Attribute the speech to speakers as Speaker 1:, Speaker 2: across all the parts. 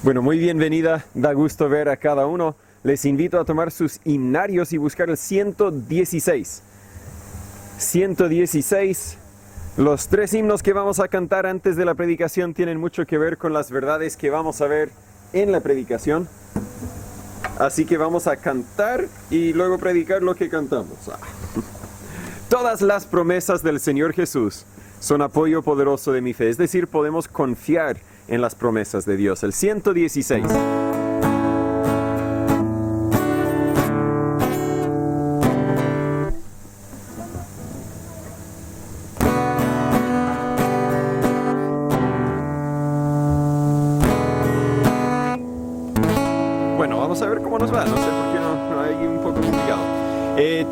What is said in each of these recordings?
Speaker 1: Bueno, muy bienvenida, da gusto ver a cada uno. Les invito a tomar sus himnarios y buscar el 116. 116. Los 3 himnos que vamos a cantar antes de la predicación tienen mucho que ver con las verdades que vamos a ver en la predicación. Así que vamos a cantar y luego predicar lo que cantamos. Todas las promesas del Señor Jesús son apoyo poderoso de mi fe. Es decir, podemos confiar en las promesas de Dios. El 116. Bueno, vamos a ver cómo nos va. No sé por qué no hay un poco complicado.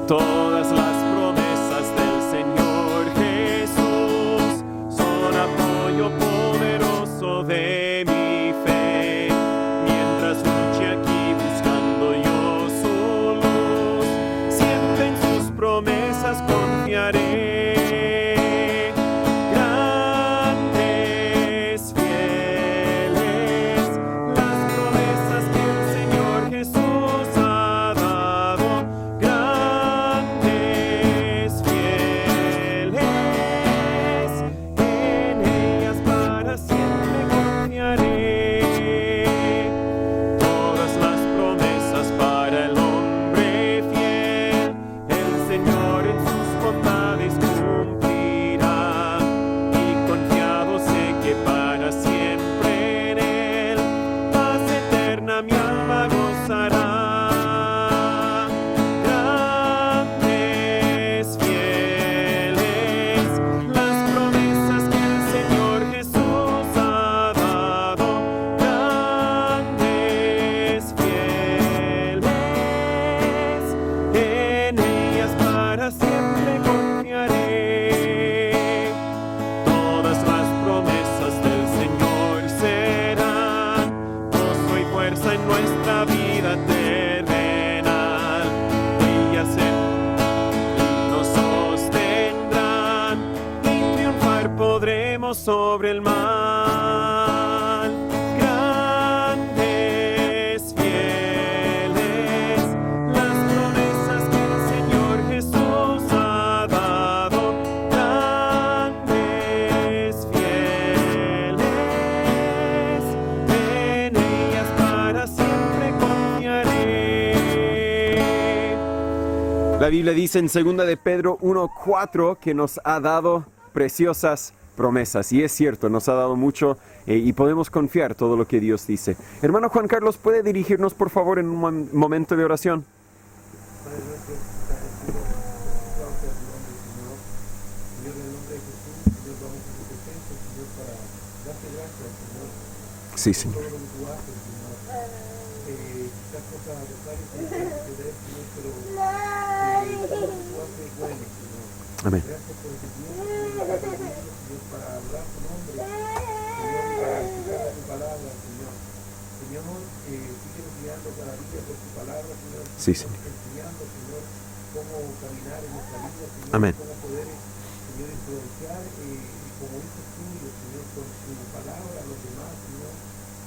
Speaker 1: Todas las promesas del Señor Jesús son apoyo poderoso de mi fe. Mientras luche aquí buscando yo su luz, siempre en sus promesas confiaré. Grandes, fieles, las promesas que el Señor Jesús ha dado. Grandes, fieles, en ellas para siempre confiaré. Todas las promesas para el hombre fiel, el Señor en sus bondades cumplirá. Y confiado sé que para siempre en Él, paz eterna mi alma gozará. Grandes, fieles, las promesas que el Señor Jesús ha dado. Grandes, fieles, en ellas para siempre confiaré. Todas las promesas del Señor serán gozo y fuerza en nuestra vida terrenal. Ellas nos sostendrán y triunfar podremos sobre el mal. Grandes, fieles, las promesas que el Señor Jesús ha dado. Grandes, fieles, en ellas para siempre confiaré. La Biblia dice en 2 de Pedro 1:4 que nos ha dado preciosas promesas. Y es cierto, nos ha dado mucho y podemos confiar todo lo que Dios dice. Hermano Juan Carlos, ¿puede dirigirnos por favor en un momento de oración?
Speaker 2: Padre nuestro que estás en el cielo, santificado sea tu nombre, Señor. Señor, en el nombre de Jesús, Señor, vamos a tu presencia, Señor, para darte gracias, Señor,
Speaker 1: Sí,
Speaker 2: por
Speaker 1: Señor.
Speaker 2: todo lo que tú haces, Señor. Quizás cosas necesarias que no pueden suceder, Señor, pero todo lo que tú haces es bueno, Señor.
Speaker 1: Amén.
Speaker 2: Gracias por este tiempo, Señor, para servirnos, Señor, para hablar tu nombre, Señor, y para explicar tu palabra, Señor. Señor, síguenos guiando cada día por tu palabra, Señor.
Speaker 1: Sí,
Speaker 2: Síguenos
Speaker 1: Señor.
Speaker 2: enseñando, Señor, cómo caminar en nuestra vida, Señor.
Speaker 1: Amén.
Speaker 2: Cómo poder, Señor, influenciar y como hijos tuyos, Señor, con tu palabra a los demás, Señor,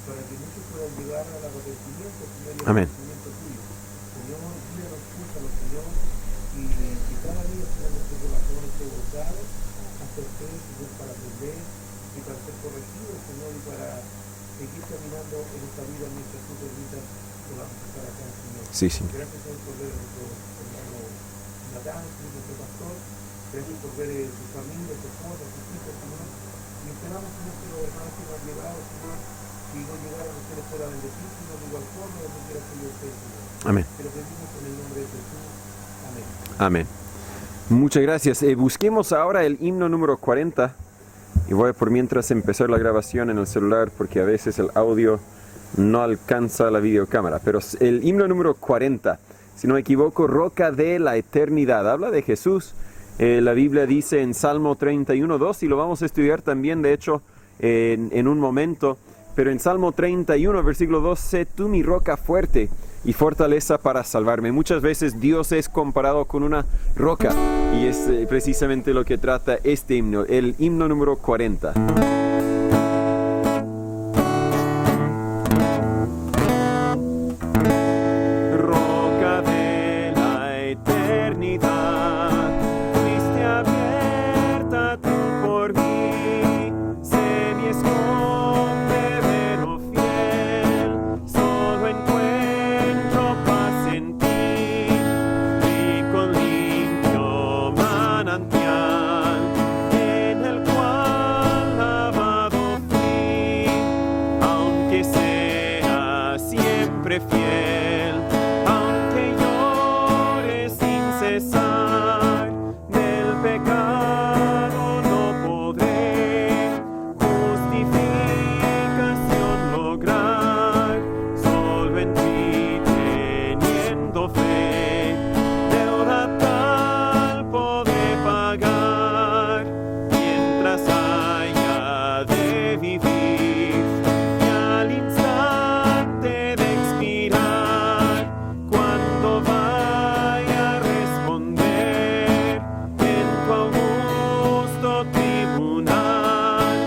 Speaker 2: para que muchos puedan llegar al arrepentimiento, Señor, y al
Speaker 1: Amén.
Speaker 2: conocimiento tuyo. Señor, guíanos, escúchanos, Señor, y que cada día, Señor, nuestro corazón esté volcado hacia usted, Señor, para aprender y para ser corregido, Señor, y para seguir caminando en esta vida mientras tú permitas que vamos a estar acá, Señor.
Speaker 1: Sí, Señor.
Speaker 2: Gracias, Señor, por ver a nuestro hermano Natán, Señor, nuestro pastor. Gracias por ver su familia, su esposa, sus hijos, Señor. Y esperamos, Señor, que los hermanos que nos han llegado, Señor, si no llegaron, usted les pueda bendecir, Señor, de igual forma, donde quiera que yo esté, Señor.
Speaker 1: Amén.
Speaker 2: Te lo pedimos en el nombre de Jesús. Amén.
Speaker 1: Amén. Muchas gracias. Busquemos ahora el himno número 40. Y voy por mientras empezar la grabación en el celular porque a veces el audio no alcanza la videocámara. Pero el himno número 40, si no me equivoco, Roca de la Eternidad. Habla de Jesús. La Biblia dice en Salmo 31:2 y lo vamos a estudiar también, de hecho, en un momento. Pero en Salmo 31, versículo 2, sé tú mi roca fuerte y fortaleza para salvarme. Muchas veces Dios es comparado con una roca y es precisamente lo que trata este himno, el himno número 40. siempre fiel, aunque llore sin cesar, del pecado no podré justificación lograr, solo en ti teniendo fe, deuda tal podré pagar, mientras haya de vivir, y al instante de expirar, cuando vaya a responder en tu augusto tribunal,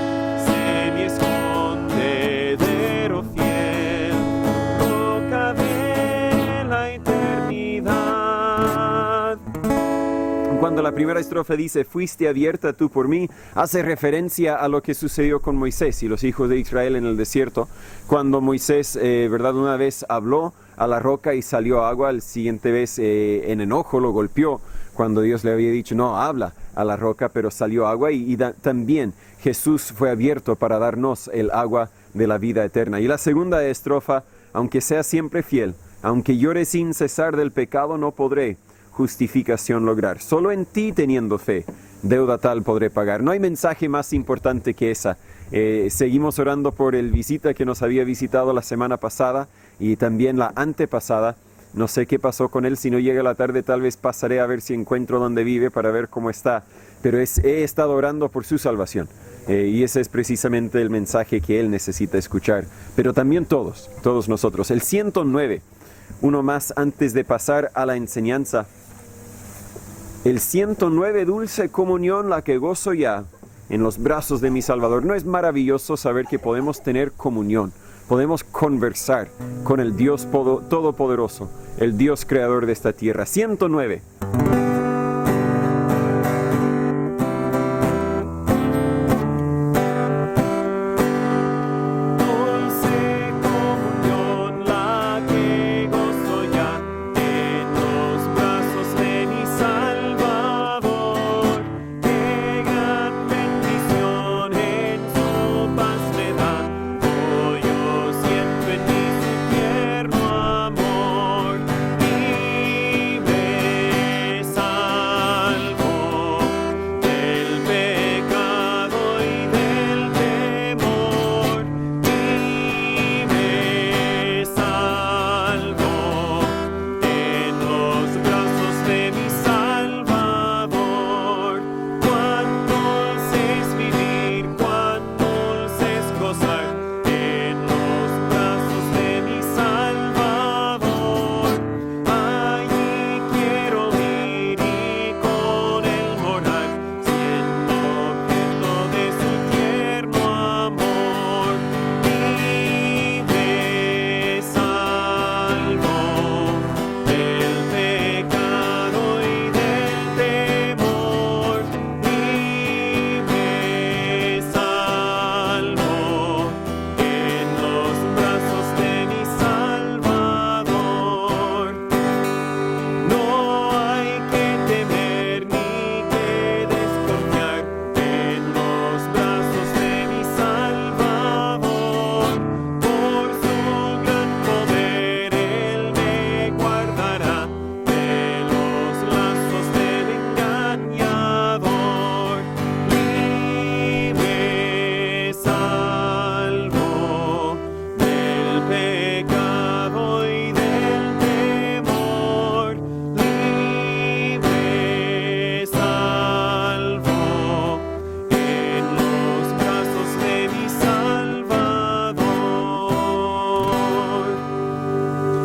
Speaker 1: sé mi escondedero fiel, roca de la eternidad. Cuando la primera estrofa dice, fuiste abierta tú por mí, hace referencia a lo que sucedió con Moisés y los hijos de Israel en el desierto. Cuando Moisés, ¿verdad? Una vez habló a la roca y salió agua, la siguiente vez en enojo lo golpeó, cuando Dios le había dicho, no, habla a la roca, pero salió agua. Y también Jesús fue abierto para darnos el agua de la vida eterna. Y la segunda estrofa, aunque sea siempre fiel, aunque llore sin cesar del pecado, no podré justificación lograr. Solo en ti teniendo fe, deuda tal podré pagar. No hay mensaje más importante que esa. Seguimos orando por el visita que nos había visitado la semana pasada y también la antepasada. No sé qué pasó con él. Si no llega la tarde, tal vez pasaré a ver si encuentro dónde vive para ver cómo está. Pero he estado orando por su salvación. Y ese es precisamente el mensaje que él necesita escuchar. Pero también todos nosotros. El 109, uno más antes de pasar a la enseñanza. El 109, dulce comunión la que gozo ya en los brazos de mi Salvador. ¿No es maravilloso saber que podemos tener comunión? Podemos conversar con el Dios Todopoderoso, el Dios creador de esta tierra. 109.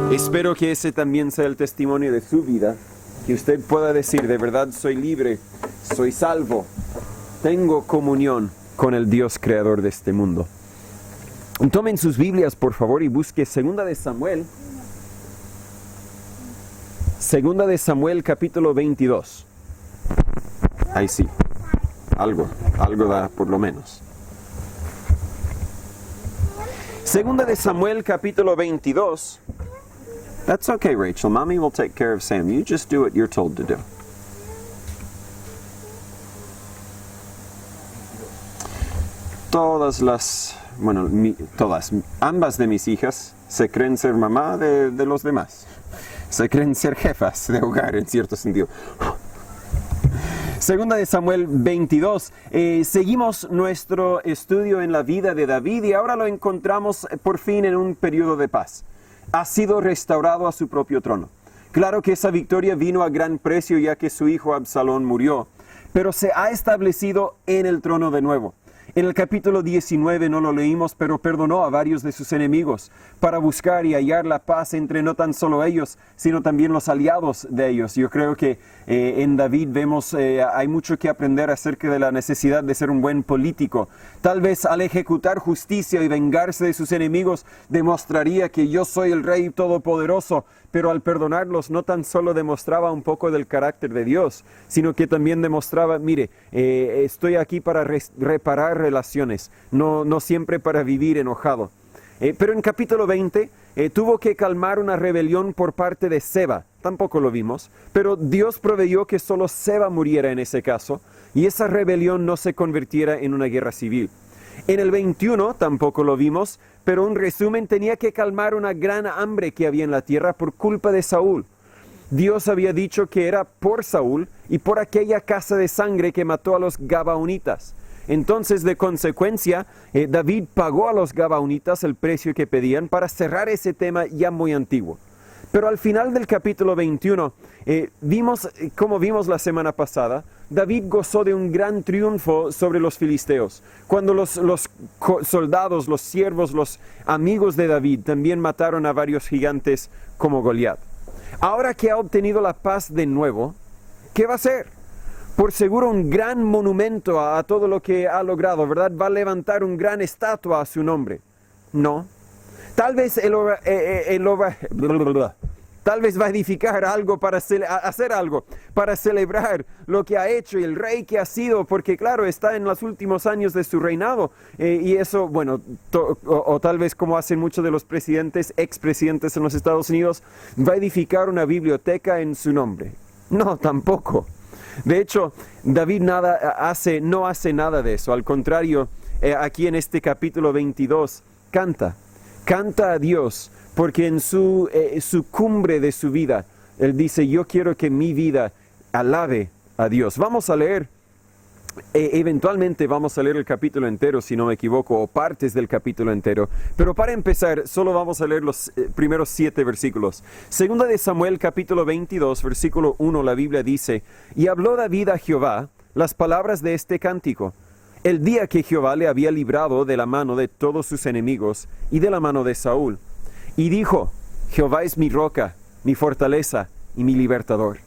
Speaker 1: Espero que ese también sea el testimonio de su vida, que usted pueda decir, de verdad soy libre, soy salvo, tengo comunión con el Dios creador de este mundo. Tomen sus Biblias, por favor, y busque Segunda de Samuel capítulo 22. Ahí sí, algo da por lo menos. Segunda de Samuel capítulo 22. That's okay, Rachel. Mommy will take care of Sam. You just do what you're told to do. Ambas de mis hijas se creen ser mamá de los demás. Se creen ser jefas de hogar en cierto sentido. Segunda de Samuel 22. Seguimos nuestro estudio en la vida de David y ahora lo encontramos por fin en un periodo de paz. Ha sido restaurado a su propio trono. Claro que esa victoria vino a gran precio ya que su hijo Absalón murió, pero se ha establecido en el trono de nuevo. En el capítulo 19 no lo leímos, pero perdonó a varios de sus enemigos para buscar y hallar la paz entre no tan solo ellos, sino también los aliados de ellos. Yo creo que en David vemos, hay mucho que aprender acerca de la necesidad de ser un buen político. Tal vez al ejecutar justicia y vengarse de sus enemigos, demostraría que yo soy el Rey Todopoderoso, pero al perdonarlos no tan solo demostraba un poco del carácter de Dios, sino que también demostraba, mire, estoy aquí para reparar relaciones, no siempre para vivir enojado. Pero en capítulo 20 tuvo que calmar una rebelión por parte de Seba, tampoco lo vimos, pero Dios proveyó que solo Seba muriera en ese caso, y esa rebelión no se convirtiera en una guerra civil. En el 21 tampoco lo vimos, pero un resumen, tenía que calmar una gran hambre que había en la tierra por culpa de Saúl. Dios había dicho que era por Saúl y por aquella casa de sangre que mató a los Gabaonitas. Entonces, de consecuencia, David pagó a los Gabaonitas el precio que pedían para cerrar ese tema ya muy antiguo. Pero al final del capítulo 21, como vimos la semana pasada, David gozó de un gran triunfo sobre los filisteos, cuando los soldados, los siervos, los amigos de David también mataron a varios gigantes como Goliat. Ahora que ha obtenido la paz de nuevo, ¿qué va a hacer? Por seguro un gran monumento a todo lo que ha logrado, ¿verdad? Va a levantar una gran estatua a su nombre. No. Tal vez tal vez va a edificar algo hacer algo para celebrar lo que ha hecho y el rey que ha sido, porque claro, está en los últimos años de su reinado. Y eso, bueno, o tal vez como hacen muchos de los expresidentes en los Estados Unidos, va a edificar una biblioteca en su nombre. No, tampoco. De hecho, David no hace nada de eso. Al contrario, aquí en este capítulo 22, canta a Dios, porque en su cumbre de su vida, él dice, yo quiero que mi vida alabe a Dios. Vamos a leer, eventualmente vamos a leer el capítulo entero, si no me equivoco, o partes del capítulo entero. Pero para empezar, solo vamos a leer los primeros 7 versículos. Segunda de Samuel, capítulo 22, versículo 1, la Biblia dice, y habló David a Jehová las palabras de este cántico, el día que Jehová le había librado de la mano de todos sus enemigos y de la mano de Saúl. Y dijo, Jehová es mi roca, mi fortaleza y mi libertador.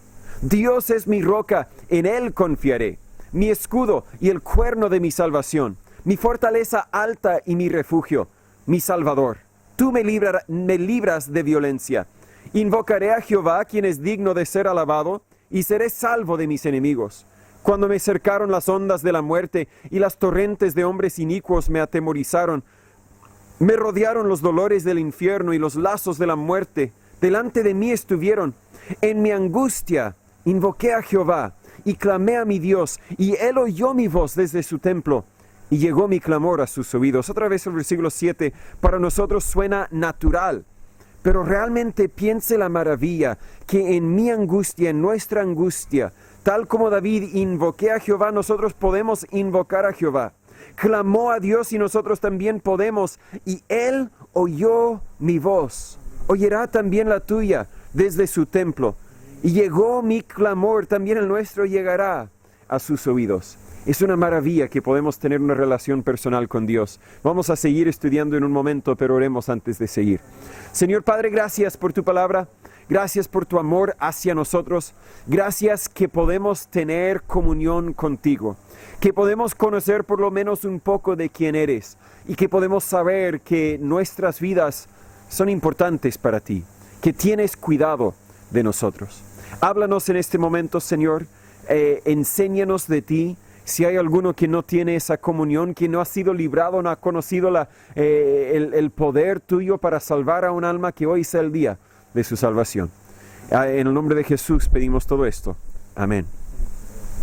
Speaker 1: Dios es mi roca, en él confiaré, mi escudo y el cuerno de mi salvación, mi fortaleza alta y mi refugio, mi salvador. Tú me libras de violencia. Invocaré a Jehová, quien es digno de ser alabado, y seré salvo de mis enemigos. Cuando me cercaron las ondas de la muerte y las torrentes de hombres inicuos me atemorizaron, me rodearon los dolores del infierno y los lazos de la muerte. Delante de mí estuvieron. En mi angustia invoqué a Jehová y clamé a mi Dios, y él oyó mi voz desde su templo, y llegó mi clamor a sus oídos. Otra vez el versículo 7, para nosotros suena natural, pero realmente piense la maravilla que en mi angustia, en nuestra angustia, tal como David invoqué a Jehová, nosotros podemos invocar a Jehová. Clamó a Dios y nosotros también podemos, y él oyó mi voz. Oyerá también la tuya desde su templo. Y llegó mi clamor, también el nuestro llegará a sus oídos. Es una maravilla que podemos tener una relación personal con Dios. Vamos a seguir estudiando en un momento, pero oremos antes de seguir. Señor Padre, gracias por tu palabra. Gracias por tu amor hacia nosotros. Gracias que podemos tener comunión contigo. Que podemos conocer por lo menos un poco de quién eres. Y que podemos saber que nuestras vidas son importantes para ti. Que tienes cuidado de nosotros. Háblanos en este momento, Señor. Enséñanos de ti. Si hay alguno que no tiene esa comunión, que no ha sido librado, no ha conocido el poder tuyo para salvar a un alma, que hoy sea el día de su salvación. En el nombre de Jesús pedimos todo esto. Amén.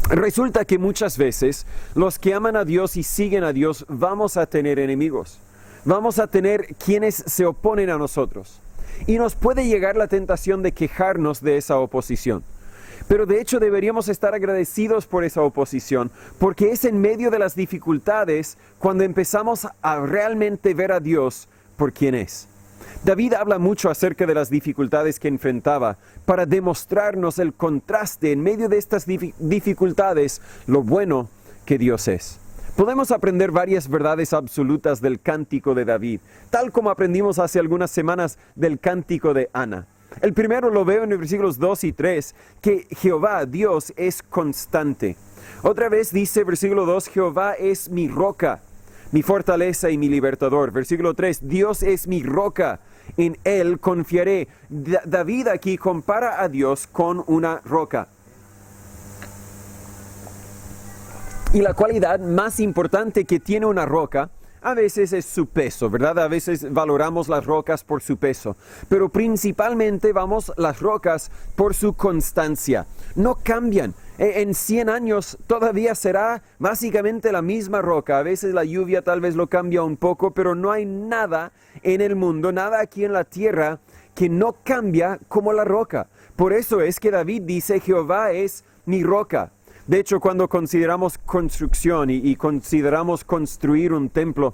Speaker 1: Resulta que muchas veces los que aman a Dios y siguen a Dios vamos a tener enemigos. Vamos a tener quienes se oponen a nosotros. Y nos puede llegar la tentación de quejarnos de esa oposición. Pero de hecho deberíamos estar agradecidos por esa oposición, porque es en medio de las dificultades cuando empezamos a realmente ver a Dios por quien es. David habla mucho acerca de las dificultades que enfrentaba para demostrarnos el contraste en medio de estas dificultades, lo bueno que Dios es. Podemos aprender varias verdades absolutas del cántico de David, tal como aprendimos hace algunas semanas del cántico de Ana. El primero lo veo en los versículos 2 y 3, que Jehová, Dios, es constante. Otra vez dice versículo 2, Jehová es mi roca, mi fortaleza y mi libertador. Versículo 3, Dios es mi roca, en Él confiaré. David aquí compara a Dios con una roca. Y la cualidad más importante que tiene una roca a veces es su peso, ¿verdad? A veces valoramos las rocas por su peso, pero principalmente vamos las rocas por su constancia. No cambian. En 100 años todavía será básicamente la misma roca. A veces la lluvia tal vez lo cambia un poco, pero no hay nada en el mundo, nada aquí en la tierra que no cambia como la roca. Por eso es que David dice, Jehová es mi roca. De hecho, cuando consideramos construcción y consideramos construir un templo,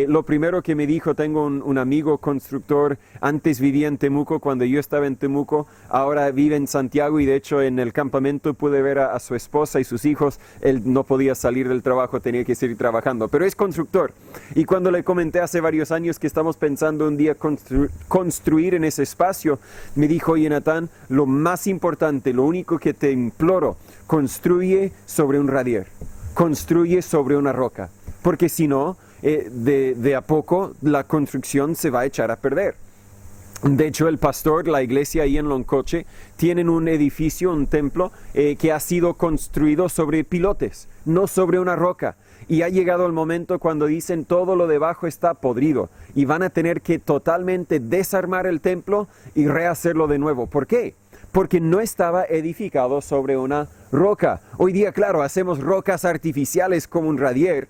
Speaker 1: lo primero que me dijo, tengo un amigo constructor, antes vivía en Temuco, cuando yo estaba en Temuco, ahora vive en Santiago y de hecho en el campamento pude ver a su esposa y sus hijos. Él no podía salir del trabajo, tenía que seguir trabajando, pero es constructor. Y cuando le comenté hace varios años que estamos pensando un día construir en ese espacio, me dijo, oye Natán, lo más importante, lo único que te imploro, construye sobre un radier, construye sobre una roca, porque si no, de a poco la construcción se va a echar a perder. De hecho, el pastor, la iglesia ahí en Loncoche, tienen un edificio, un templo, que ha sido construido sobre pilotes, no sobre una roca. Y ha llegado el momento cuando dicen todo lo debajo está podrido y van a tener que totalmente desarmar el templo y rehacerlo de nuevo. ¿Por qué? Porque no estaba edificado sobre una roca. Hoy día, claro, hacemos rocas artificiales como un radier,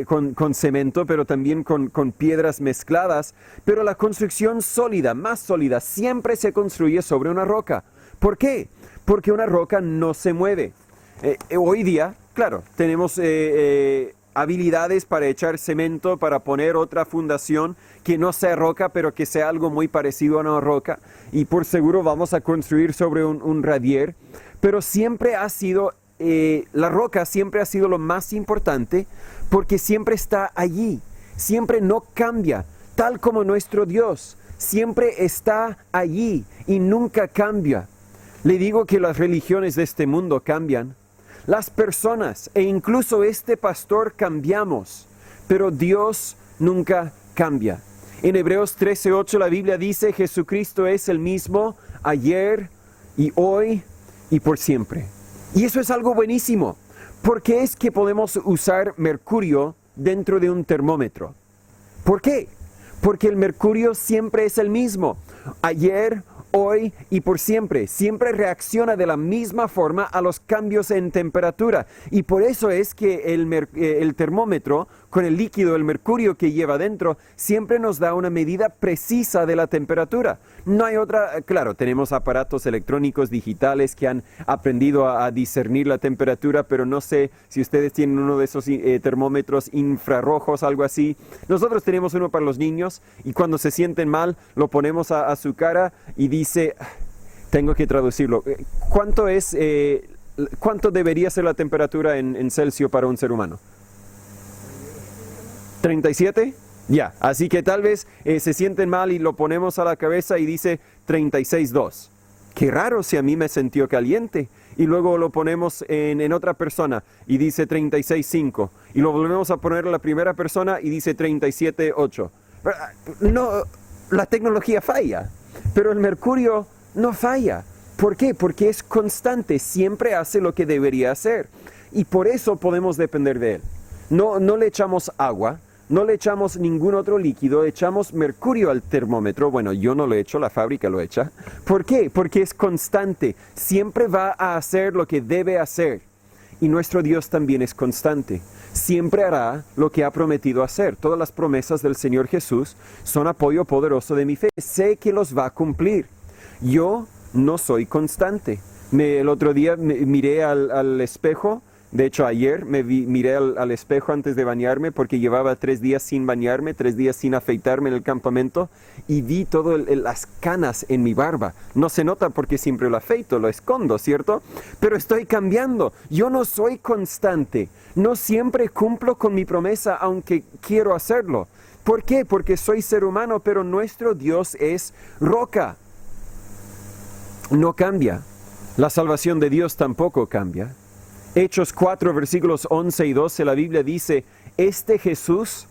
Speaker 1: con cemento, pero también con piedras mezcladas. Pero la construcción sólida, más sólida, siempre se construye sobre una roca. ¿Por qué? Porque una roca no se mueve. Hoy día, claro, tenemos habilidades para echar cemento, para poner otra fundación que no sea roca, pero que sea algo muy parecido a una roca. Y por seguro vamos a construir sobre un radier. Pero siempre ha sido, la roca siempre ha sido lo más importante porque siempre está allí, siempre no cambia, tal como nuestro Dios, siempre está allí y nunca cambia. Le digo que las religiones de este mundo cambian, las personas e incluso este pastor cambiamos, pero Dios nunca cambia. En Hebreos 13:8 la Biblia dice, Jesucristo es el mismo ayer y hoy y por siempre. Y eso es algo buenísimo. ¿Por qué es que podemos usar mercurio dentro de un termómetro? ¿Por qué? Porque el mercurio siempre es el mismo. Ayer, hoy y por siempre. Siempre reacciona de la misma forma a los cambios en temperatura. Y por eso es que el termómetro, con el líquido, el mercurio que lleva dentro, siempre nos da una medida precisa de la temperatura. No hay otra, claro, tenemos aparatos electrónicos digitales que han aprendido a discernir la temperatura, pero no sé si ustedes tienen uno de esos termómetros infrarrojos, algo así. Nosotros tenemos uno para los niños y cuando se sienten mal lo ponemos a su cara y dice, tengo que traducirlo, ¿cuánto debería ser la temperatura en Celsius para un ser humano? ¿37? Ya, así que tal vez se sienten mal y lo ponemos a la cabeza y dice 36.2. Qué raro si a mí me sintió caliente. Y luego lo ponemos en otra persona y dice 36.5. Y lo volvemos a poner a la primera persona y dice 37.8. No, la tecnología falla, pero el mercurio no falla. ¿Por qué? Porque es constante, siempre hace lo que debería hacer. Y por eso podemos depender de él. No le echamos agua. No le echamos ningún otro líquido, echamos mercurio al termómetro. Bueno, yo no lo echo, la fábrica lo echa. ¿Por qué? Porque es constante, siempre va a hacer lo que debe hacer. Y nuestro Dios también es constante. siempre hará lo que ha prometido hacer. Todas las promesas del Señor Jesús son apoyo poderoso de mi fe. Sé que los va a cumplir. Yo no soy constante. El otro día miré al espejo. De hecho, ayer miré al espejo antes de bañarme porque llevaba 3 días sin bañarme, 3 días sin afeitarme en el campamento y vi todas las canas en mi barba. No se nota porque siempre lo afeito, lo escondo, ¿cierto? Pero estoy cambiando. Yo no soy constante. No siempre cumplo con mi promesa aunque quiero hacerlo. ¿Por qué? Porque soy ser humano, pero nuestro Dios es roca. No cambia. La salvación de Dios tampoco cambia. Hechos 4, versículos 11 y 12, la Biblia dice, este Jesús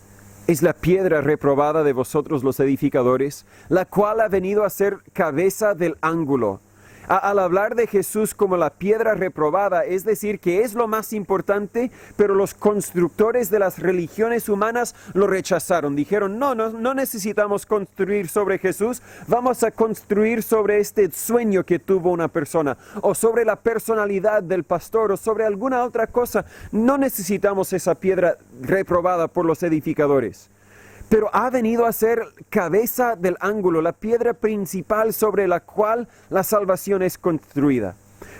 Speaker 1: es la piedra reprobada de vosotros los edificadores, la cual ha venido a ser cabeza del ángulo. Al hablar de Jesús como la piedra reprobada, es decir, que es lo más importante, pero los constructores de las religiones humanas lo rechazaron. Dijeron, no necesitamos construir sobre Jesús, vamos a construir sobre este sueño que tuvo una persona, o sobre la personalidad del pastor, o sobre alguna otra cosa. No necesitamos esa piedra reprobada por los edificadores. Pero ha venido a ser cabeza del ángulo, la piedra principal sobre la cual la salvación es construida.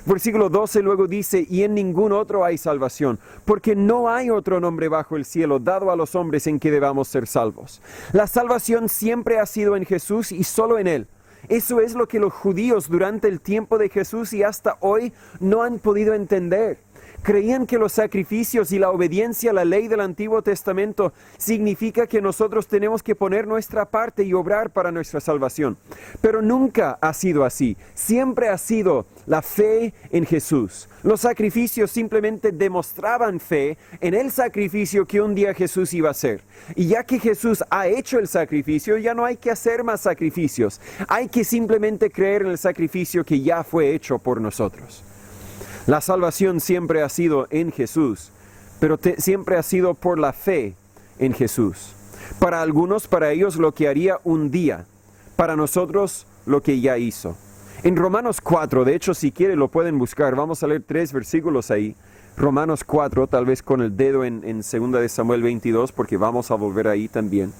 Speaker 1: Versículo 12 luego dice, y en ningún otro hay salvación, porque no hay otro nombre bajo el cielo dado a los hombres en que debamos ser salvos. La salvación siempre ha sido en Jesús y solo en Él. Eso es lo que los judíos durante el tiempo de Jesús y hasta hoy no han podido entender. Creían que los sacrificios y la obediencia a la ley del Antiguo Testamento significa que nosotros tenemos que poner nuestra parte y obrar para nuestra salvación. Pero nunca ha sido así. Siempre ha sido la fe en Jesús. Los sacrificios simplemente demostraban fe en el sacrificio que un día Jesús iba a hacer. Y ya que Jesús ha hecho el sacrificio, ya no hay que hacer más sacrificios. Hay que simplemente creer en el sacrificio que ya fue hecho por nosotros. La salvación siempre ha sido en Jesús, pero siempre ha sido por la fe en Jesús. Para algunos, para ellos lo que haría un día, para nosotros lo que ya hizo. En Romanos 4, de hecho si quieren lo pueden buscar, vamos a leer 3 versículos ahí. Romanos 4, tal vez con el dedo en 2 de Samuel 22, porque vamos a volver ahí también.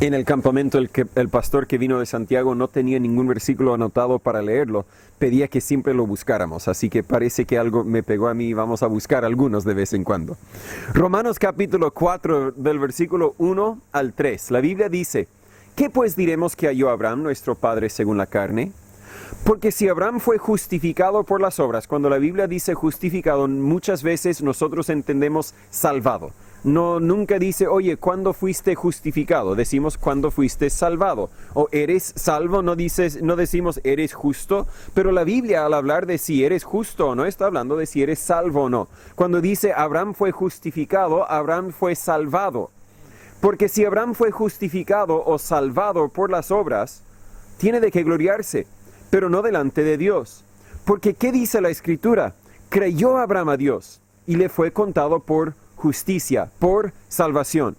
Speaker 1: En el campamento el pastor que vino de Santiago no tenía ningún versículo anotado para leerlo, pedía que siempre lo buscáramos, así que parece que algo me pegó a mí y vamos a buscar algunos de vez en cuando. Romanos capítulo 4 del versículo 1 al 3, la Biblia dice, ¿qué pues diremos que halló Abraham, nuestro padre según la carne? Porque si Abraham fue justificado por las obras, cuando la Biblia dice justificado, muchas veces nosotros entendemos salvado. Nunca dice, oye, ¿cuándo fuiste justificado? Decimos, ¿cuándo fuiste salvado? O eres salvo, no decimos, eres justo. Pero la Biblia, al hablar de si eres justo o no, está hablando de si eres salvo o no. Cuando dice, Abraham fue justificado, Abraham fue salvado. Porque si Abraham fue justificado o salvado por las obras, tiene de qué gloriarse, pero no delante de Dios. Porque, ¿qué dice la Escritura? Creyó Abraham a Dios y le fue contado por justicia, por salvación.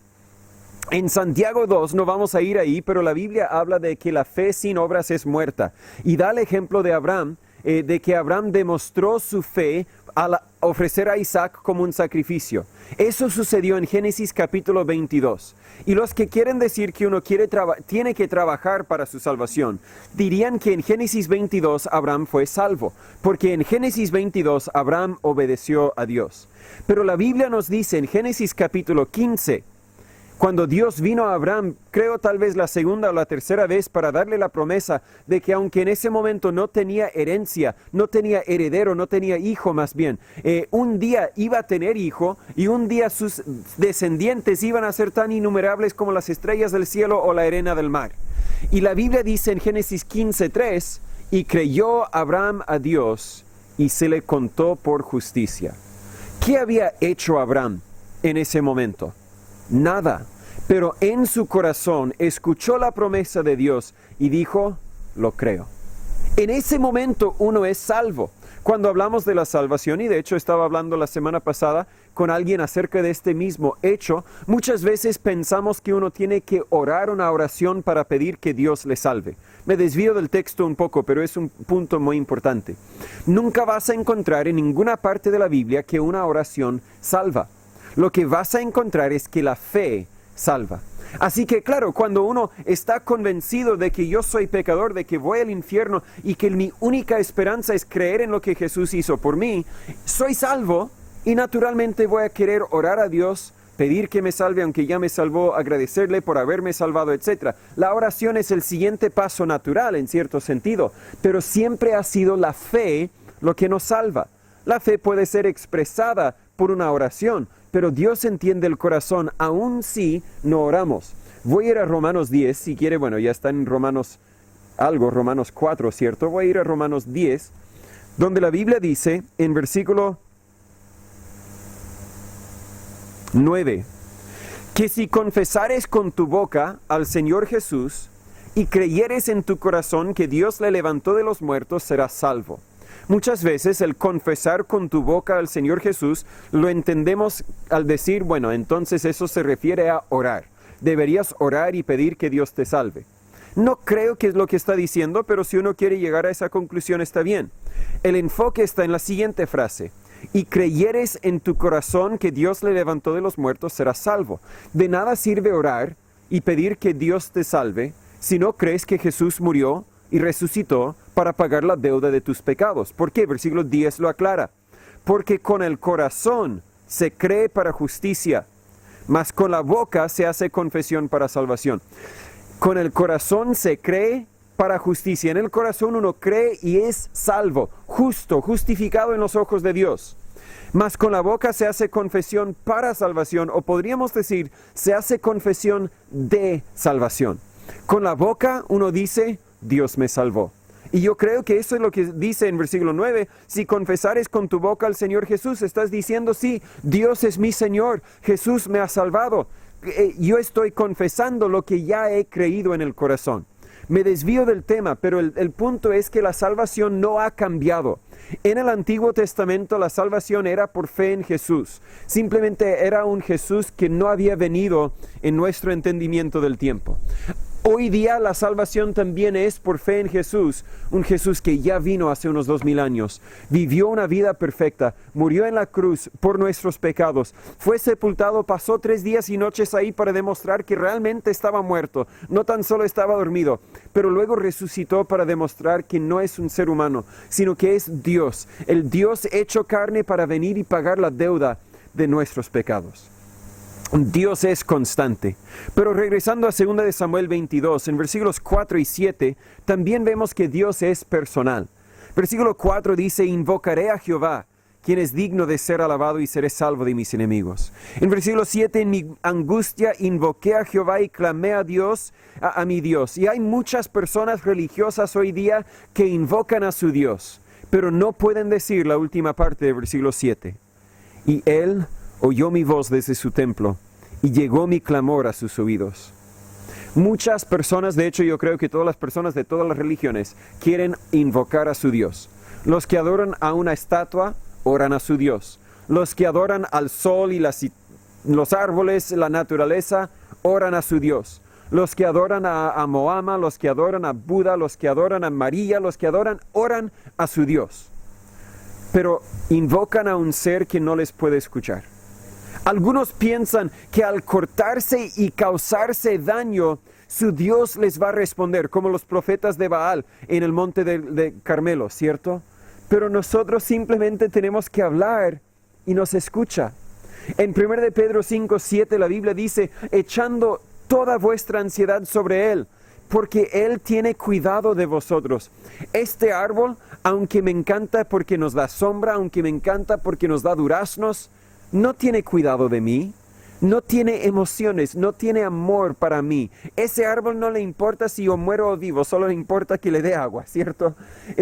Speaker 1: En Santiago 2, no vamos a ir ahí, pero la Biblia habla de que la fe sin obras es muerta. Y da el ejemplo de Abraham, de que Abraham demostró su fe al ofrecer a Isaac como un sacrificio. Eso sucedió en Génesis capítulo 22. Y los que quieren decir que uno tiene que trabajar para su salvación, dirían que en Génesis 22 Abraham fue salvo, porque en Génesis 22 Abraham obedeció a Dios. Pero la Biblia nos dice en Génesis capítulo 15, cuando Dios vino a Abraham, creo tal vez la segunda o la tercera vez, para darle la promesa de que aunque en ese momento no tenía herencia, no tenía heredero, no tenía hijo más bien, un día iba a tener hijo y un día sus descendientes iban a ser tan innumerables como las estrellas del cielo o la arena del mar. Y la Biblia dice en Génesis 15:3, y creyó Abraham a Dios y se le contó por justicia. ¿Qué había hecho Abraham en ese momento? Nada, pero en su corazón escuchó la promesa de Dios y dijo, lo creo. En ese momento uno es salvo. Cuando hablamos de la salvación, y de hecho estaba hablando la semana pasada con alguien acerca de este mismo hecho, muchas veces pensamos que uno tiene que orar una oración para pedir que Dios le salve. Me desvío del texto un poco, pero es un punto muy importante. Nunca vas a encontrar en ninguna parte de la Biblia que una oración salva. Lo que vas a encontrar es que la fe salva. Así que claro, cuando uno está convencido de que yo soy pecador, de que voy al infierno y que mi única esperanza es creer en lo que Jesús hizo por mí, soy salvo y naturalmente voy a querer orar a Dios, pedir que me salve aunque ya me salvó, agradecerle por haberme salvado, etc. La oración es el siguiente paso natural en cierto sentido, pero siempre ha sido la fe lo que nos salva. La fe puede ser expresada por una oración, pero Dios entiende el corazón, aun si no oramos. Voy a ir a Romanos 10, si quiere, bueno, ya está en Romanos 4, ¿cierto? Voy a ir a Romanos 10, donde la Biblia dice, en versículo 9, que si confesares con tu boca al Señor Jesús y creyeres en tu corazón que Dios le levantó de los muertos, serás salvo. Muchas veces el confesar con tu boca al Señor Jesús lo entendemos al decir, bueno, entonces eso se refiere a orar. Deberías orar y pedir que Dios te salve. No creo que es lo que está diciendo, pero si uno quiere llegar a esa conclusión está bien. El enfoque está en la siguiente frase. Y creyeres en tu corazón que Dios le levantó de los muertos, serás salvo. De nada sirve orar y pedir que Dios te salve si no crees que Jesús murió y resucitó para pagar la deuda de tus pecados. ¿Por qué? Versículo 10 lo aclara. Porque con el corazón se cree para justicia, mas con la boca se hace confesión para salvación. Con el corazón se cree para justicia. En el corazón uno cree y es salvo, justo, justificado en los ojos de Dios. Mas con la boca se hace confesión para salvación, o podríamos decir, se hace confesión de salvación. Con la boca uno dice, Dios me salvó. Y yo creo que eso es lo que dice en versículo 9. Si confesares con tu boca al Señor Jesús, estás diciendo, sí, Dios es mi Señor, Jesús me ha salvado. Yo estoy confesando lo que ya he creído en el corazón. Me desvío del tema, pero el punto es que la salvación no ha cambiado. En el Antiguo Testamento la salvación era por fe en Jesús. Simplemente era un Jesús que no había venido en nuestro entendimiento del tiempo. Hoy día la salvación también es por fe en Jesús, un Jesús que ya vino hace unos 2000 años, vivió una vida perfecta, murió en la cruz por nuestros pecados, fue sepultado, pasó 3 días y noches ahí para demostrar que realmente estaba muerto, no tan solo estaba dormido, pero luego resucitó para demostrar que no es un ser humano, sino que es Dios, el Dios hecho carne para venir y pagar la deuda de nuestros pecados. Dios es constante. Pero regresando a 2 de Samuel 22, en versículos 4 y 7, también vemos que Dios es personal. Versículo 4 dice, invocaré a Jehová, quien es digno de ser alabado y seré salvo de mis enemigos. En versículo 7, en mi angustia invoqué a Jehová y clamé a Dios, a mi Dios. Y hay muchas personas religiosas hoy día que invocan a su Dios, pero no pueden decir la última parte del versículo 7. Y Él oyó mi voz desde su templo, y llegó mi clamor a sus oídos. Muchas personas, de hecho yo creo que todas las personas de todas las religiones, quieren invocar a su Dios. Los que adoran a una estatua, oran a su Dios. Los que adoran al sol y los árboles, la naturaleza, oran a su Dios. Los que adoran a Mohammed, los que adoran a Buda, los que adoran a María, los que oran a su Dios. Pero invocan a un ser que no les puede escuchar. Algunos piensan que al cortarse y causarse daño, su Dios les va a responder, como los profetas de Baal en el monte de Carmelo, ¿cierto? Pero nosotros simplemente tenemos que hablar y nos escucha. En 1 de Pedro 5:7 la Biblia dice, echando toda vuestra ansiedad sobre Él, porque Él tiene cuidado de vosotros. Este árbol, aunque me encanta porque nos da sombra, aunque me encanta porque nos da duraznos, no tiene cuidado de mí, no tiene emociones, no tiene amor para mí. Ese árbol no le importa si yo muero o vivo, solo le importa que le dé agua, ¿cierto?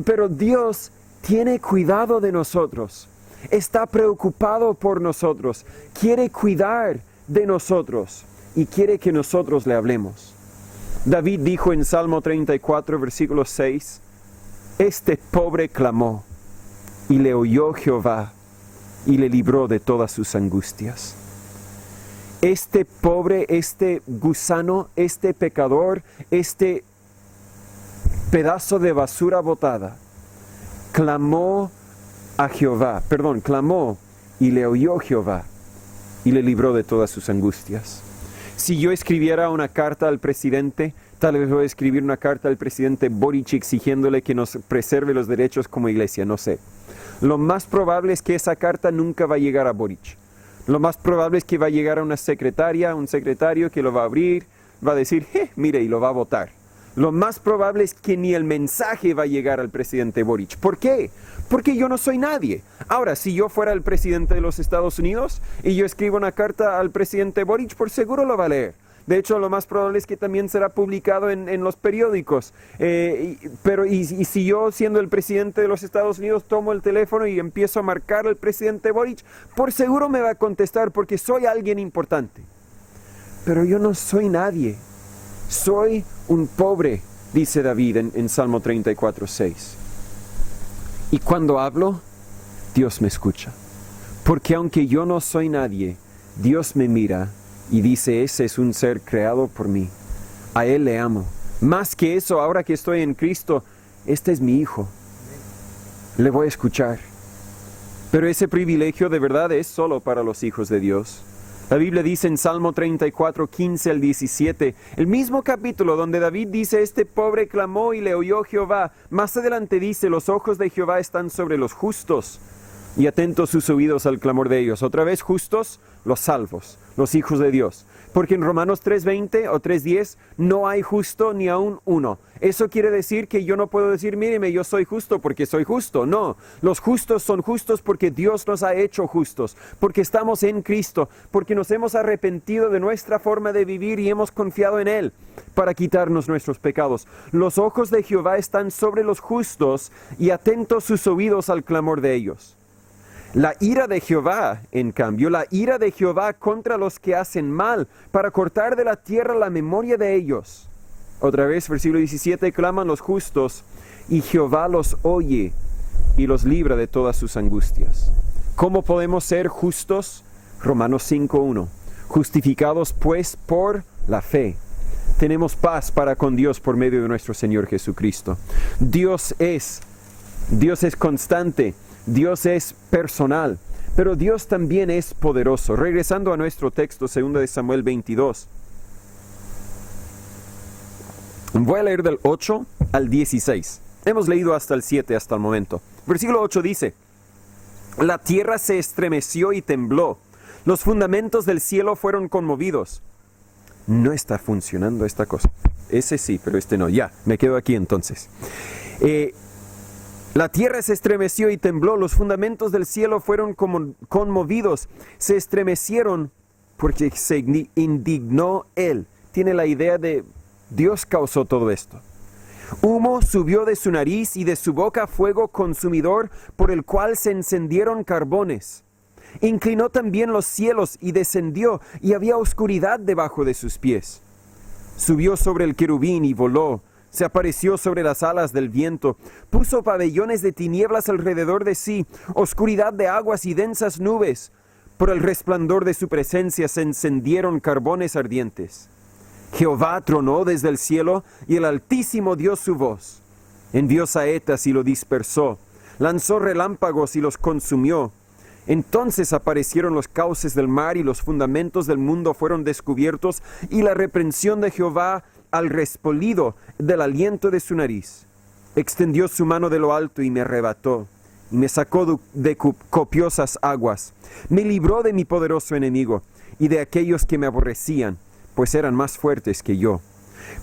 Speaker 1: Pero Dios tiene cuidado de nosotros, está preocupado por nosotros, quiere cuidar de nosotros y quiere que nosotros le hablemos. David dijo en Salmo 34, versículo 6, este pobre clamó, y le oyó Jehová y le libró de todas sus angustias. Este pobre, este gusano, este pecador, este pedazo de basura botada, clamó y le oyó Jehová y le libró de todas sus angustias. Si yo escribiera una carta al presidente, tal vez voy a escribir una carta al presidente Boric exigiéndole que nos preserve los derechos como iglesia, no sé. Lo más probable es que esa carta nunca va a llegar a Boric. Lo más probable es que va a llegar a una secretaria, un secretario que lo va a abrir, va a decir, mire, y lo va a votar. Lo más probable es que ni el mensaje va a llegar al presidente Boric. ¿Por qué? Porque yo no soy nadie. Ahora, si yo fuera el presidente de los Estados Unidos y yo escribo una carta al presidente Boric, por seguro lo va a leer. De hecho, lo más probable es que también será publicado en los periódicos. Pero si yo, siendo el presidente de los Estados Unidos, tomo el teléfono y empiezo a marcar al presidente Boric, por seguro me va a contestar porque soy alguien importante. Pero yo no soy nadie. Soy un pobre, dice David en Salmo 34:6. Y cuando hablo, Dios me escucha. Porque aunque yo no soy nadie, Dios me mira y dice, ese es un ser creado por mí. A Él le amo. Más que eso, ahora que estoy en Cristo, este es mi hijo. Le voy a escuchar. Pero ese privilegio de verdad es solo para los hijos de Dios. La Biblia dice en Salmo 34, 15 al 17, el mismo capítulo donde David dice, este pobre clamó y le oyó Jehová. Más adelante dice, los ojos de Jehová están sobre los justos y atentos sus oídos al clamor de ellos. Otra vez, justos, los salvos, los hijos de Dios. Porque en Romanos 3:20 o 3:10 no hay justo ni aún uno. Eso quiere decir que yo no puedo decir, míreme, yo soy justo porque soy justo. No, los justos son justos porque Dios nos ha hecho justos, porque estamos en Cristo, porque nos hemos arrepentido de nuestra forma de vivir y hemos confiado en Él para quitarnos nuestros pecados. Los ojos de Jehová están sobre los justos y atentos sus oídos al clamor de ellos. La ira de Jehová, en cambio, la ira de Jehová contra los que hacen mal, para cortar de la tierra la memoria de ellos. Otra vez, versículo 17, claman los justos, y Jehová los oye y los libra de todas sus angustias. ¿Cómo podemos ser justos? Romanos 5:1. Justificados pues por la fe. Tenemos paz para con Dios por medio de nuestro Señor Jesucristo. Dios es constante. Dios es personal, pero Dios también es poderoso. Regresando a nuestro texto, 2 de Samuel 22. Voy a leer del 8 al 16. Hemos leído hasta el 7 hasta el momento. Versículo 8 dice, la tierra se estremeció y tembló. Los fundamentos del cielo fueron conmovidos. No está funcionando esta cosa. Ese sí, pero este no. Ya, me quedo aquí entonces. La tierra se estremeció y tembló, los fundamentos del cielo fueron conmovidos, se estremecieron porque se indignó Él. Tiene la idea de Dios causó todo esto. Humo subió de su nariz y de su boca fuego consumidor por el cual se encendieron carbones. Inclinó también los cielos y descendió y había oscuridad debajo de sus pies. Subió sobre el querubín y voló. Se apareció sobre las alas del viento, puso pabellones de tinieblas alrededor de sí, oscuridad de aguas y densas nubes. Por el resplandor de su presencia se encendieron carbones ardientes. Jehová tronó desde el cielo y el Altísimo dio su voz. Envió saetas y lo dispersó, lanzó relámpagos y los consumió. Entonces aparecieron los cauces del mar y los fundamentos del mundo fueron descubiertos y la reprensión de Jehová al respolido del aliento de su nariz. Extendió su mano de lo alto y me arrebató, y me sacó de copiosas aguas. Me libró de mi poderoso enemigo, y de aquellos que me aborrecían, pues eran más fuertes que yo.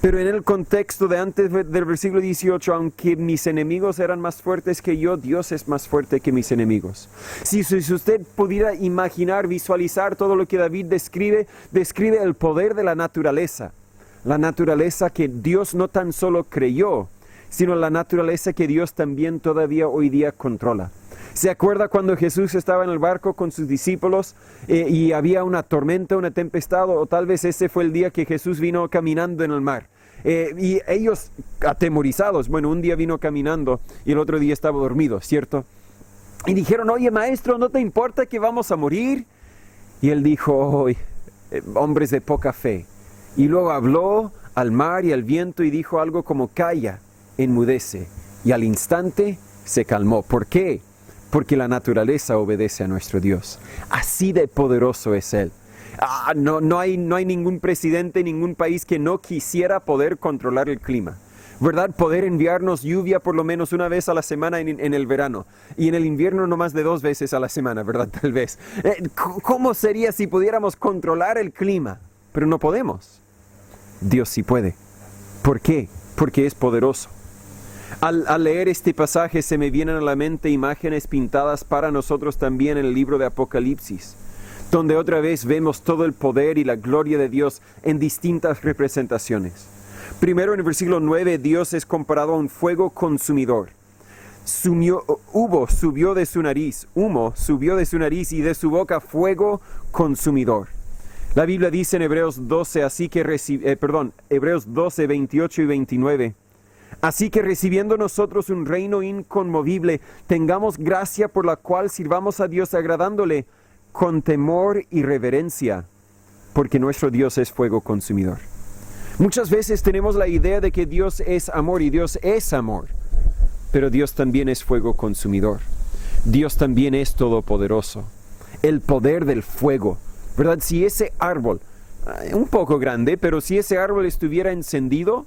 Speaker 1: Pero en el contexto de antes del versículo 18, aunque mis enemigos eran más fuertes que yo, Dios es más fuerte que mis enemigos. Si usted pudiera imaginar, visualizar todo lo que David describe el poder de la naturaleza. La naturaleza que Dios no tan solo creyó, sino la naturaleza que Dios también todavía hoy día controla. ¿Se acuerda cuando Jesús estaba en el barco con sus discípulos y había una tormenta, una tempestad, o tal vez ese fue el día que Jesús vino caminando en el mar? Y ellos atemorizados, bueno, un día vino caminando y el otro día estaba dormido, ¿cierto? Y dijeron, oye maestro, ¿no te importa que vamos a morir? Y él dijo, oh, hombres de poca fe. Y luego habló al mar y al viento y dijo algo como, calla, enmudece. Y al instante se calmó. ¿Por qué? Porque la naturaleza obedece a nuestro Dios. Así de poderoso es Él. No hay ningún presidente, ningún país que no quisiera poder controlar el clima, ¿verdad? Poder enviarnos lluvia por lo menos una vez a la semana en el verano. Y en el invierno no más de 2 veces a la semana, ¿verdad? Tal vez. ¿Cómo sería si pudiéramos controlar el clima? Pero no podemos. Dios sí puede. ¿Por qué? Porque es poderoso. Al leer este pasaje se me vienen a la mente imágenes pintadas para nosotros también en el libro de Apocalipsis, donde otra vez vemos todo el poder y la gloria de Dios en distintas representaciones. Primero en el versículo 9, Dios es comparado a un fuego consumidor. Humo subió de su nariz y de su boca fuego consumidor. La Biblia dice en Hebreos 12, Hebreos 12, 28 y 29, así que recibiendo nosotros un reino inconmovible, tengamos gracia por la cual sirvamos a Dios agradándole con temor y reverencia, porque nuestro Dios es fuego consumidor. Muchas veces tenemos la idea de que Dios es amor y Dios es amor, pero Dios también es fuego consumidor. Dios también es todopoderoso. El poder del fuego, ¿verdad? Si ese árbol, un poco grande, pero si ese árbol estuviera encendido,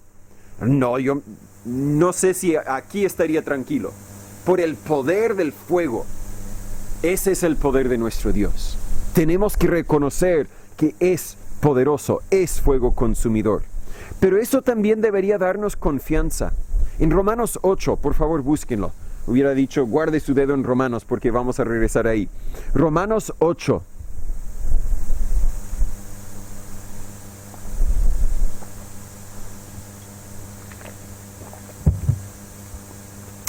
Speaker 1: yo no sé si aquí estaría tranquilo. Por el poder del fuego, ese es el poder de nuestro Dios. Tenemos que reconocer que es poderoso, es fuego consumidor. Pero eso también debería darnos confianza. En Romanos 8, por favor búsquenlo. Hubiera dicho, guarde su dedo en Romanos porque vamos a regresar ahí. Romanos 8.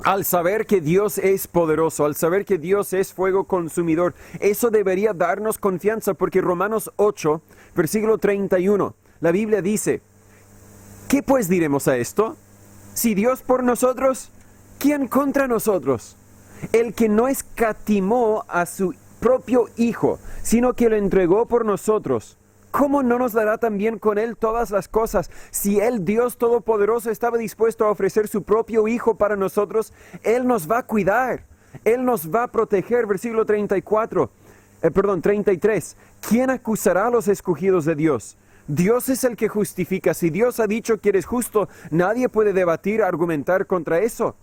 Speaker 1: Al saber que Dios es poderoso, al saber que Dios es fuego consumidor, eso debería darnos confianza porque Romanos 8, versículo 31, la Biblia dice, ¿qué pues diremos a esto? Si Dios por nosotros, ¿quién contra nosotros? El que no escatimó a su propio Hijo, sino que lo entregó por nosotros, ¿cómo no nos dará también con Él todas las cosas? Si Él, Dios Todopoderoso, estaba dispuesto a ofrecer su propio Hijo para nosotros, Él nos va a cuidar, Él nos va a proteger. Versículo 33. ¿Quién acusará a los escogidos de Dios? Dios es el que justifica. Si Dios ha dicho que eres justo, nadie puede debatir, argumentar contra eso.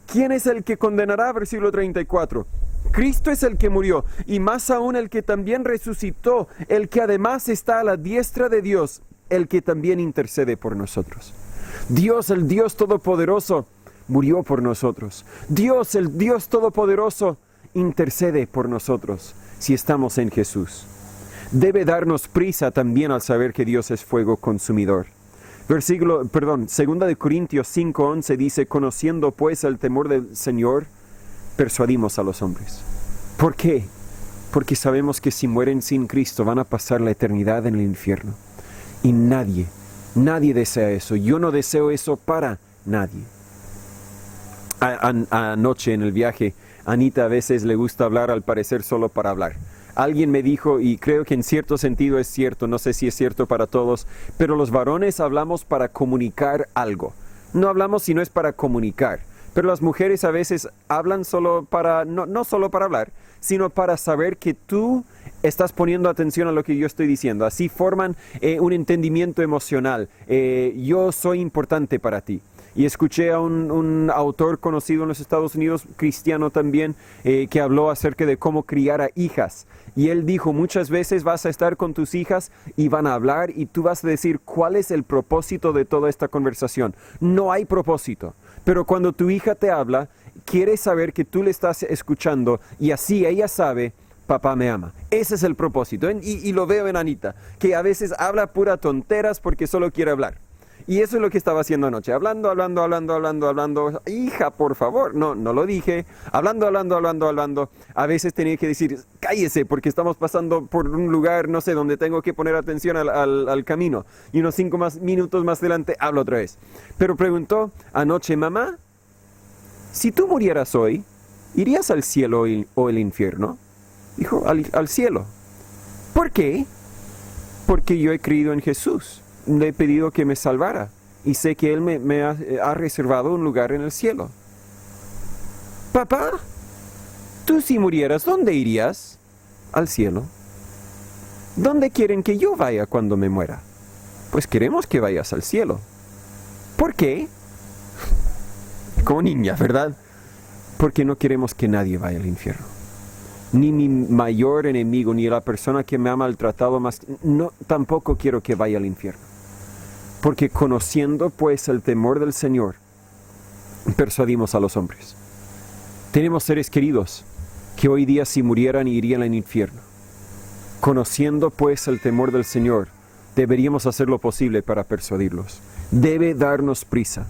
Speaker 1: ¿Quién es el que condenará? Versículo 34. Cristo es el que murió, y más aún el que también resucitó, el que además está a la diestra de Dios, el que también intercede por nosotros. Dios, el Dios Todopoderoso, murió por nosotros. Dios, el Dios Todopoderoso, intercede por nosotros si estamos en Jesús. Debe darnos prisa también al saber que Dios es fuego consumidor. Segunda de Corintios 5:11 dice, conociendo pues el temor del Señor, persuadimos a los hombres. ¿Por qué? Porque sabemos que si mueren sin Cristo van a pasar la eternidad en el infierno. Y nadie desea eso. Yo no deseo eso para nadie. Anoche en el viaje, Anita a veces le gusta hablar, al parecer solo para hablar. Alguien me dijo, y creo que en cierto sentido es cierto, no sé si es cierto para todos, pero los varones hablamos para comunicar algo. No hablamos si no es para comunicar. Pero las mujeres a veces hablan solo para, no solo para hablar, sino para saber que tú estás poniendo atención a lo que yo estoy diciendo. Así forman un entendimiento emocional. Yo soy importante para ti. Y escuché a un autor conocido en los Estados Unidos, cristiano también, que habló acerca de cómo criar a hijas. Y él dijo, muchas veces vas a estar con tus hijas y van a hablar y tú vas a decir, ¿cuál es el propósito de toda esta conversación? No hay propósito. Pero cuando tu hija te habla, quiere saber que tú le estás escuchando y así ella sabe, papá me ama. Ese es el propósito. Y lo veo en Anita, que a veces habla pura tonteras porque solo quiere hablar. Y eso es lo que estaba haciendo anoche, hablando. Hija, por favor, no lo dije. Hablando. A veces tenía que decir, cállese, porque estamos pasando por un lugar, no sé, donde tengo que poner atención al camino. Y unos 5 minutos más adelante hablo otra vez. Pero preguntó anoche, mamá, si tú murieras hoy, ¿irías al cielo o el infierno? Dijo, al cielo. ¿Por qué? Porque yo he creído en Jesús. Le he pedido que me salvara. Y sé que Él me ha reservado un lugar en el cielo. Papá, tú si murieras, ¿dónde irías? Al cielo. ¿Dónde quieren que yo vaya cuando me muera? Pues queremos que vayas al cielo. ¿Por qué? Como niña, ¿verdad? Porque no queremos que nadie vaya al infierno. Ni mi mayor enemigo, ni la persona que me ha maltratado más, no, tampoco quiero que vaya al infierno. Porque conociendo pues el temor del Señor, persuadimos a los hombres. Tenemos seres queridos que hoy día si murieran irían al infierno. Conociendo pues el temor del Señor, deberíamos hacer lo posible para persuadirlos. Debe darnos prisa.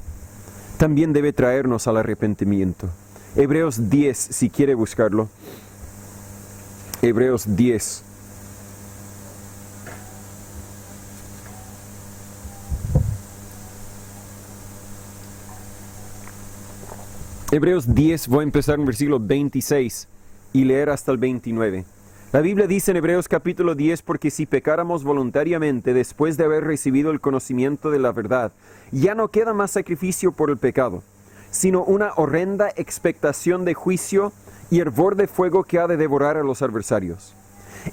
Speaker 1: También debe traernos al arrepentimiento. Hebreos 10, si quiere buscarlo. Hebreos 10. Hebreos 10, voy a empezar en versículo 26 y leer hasta el 29. La Biblia dice en Hebreos capítulo 10, porque si pecáramos voluntariamente después de haber recibido el conocimiento de la verdad, ya no queda más sacrificio por el pecado, sino una horrenda expectación de juicio y hervor de fuego que ha de devorar a los adversarios.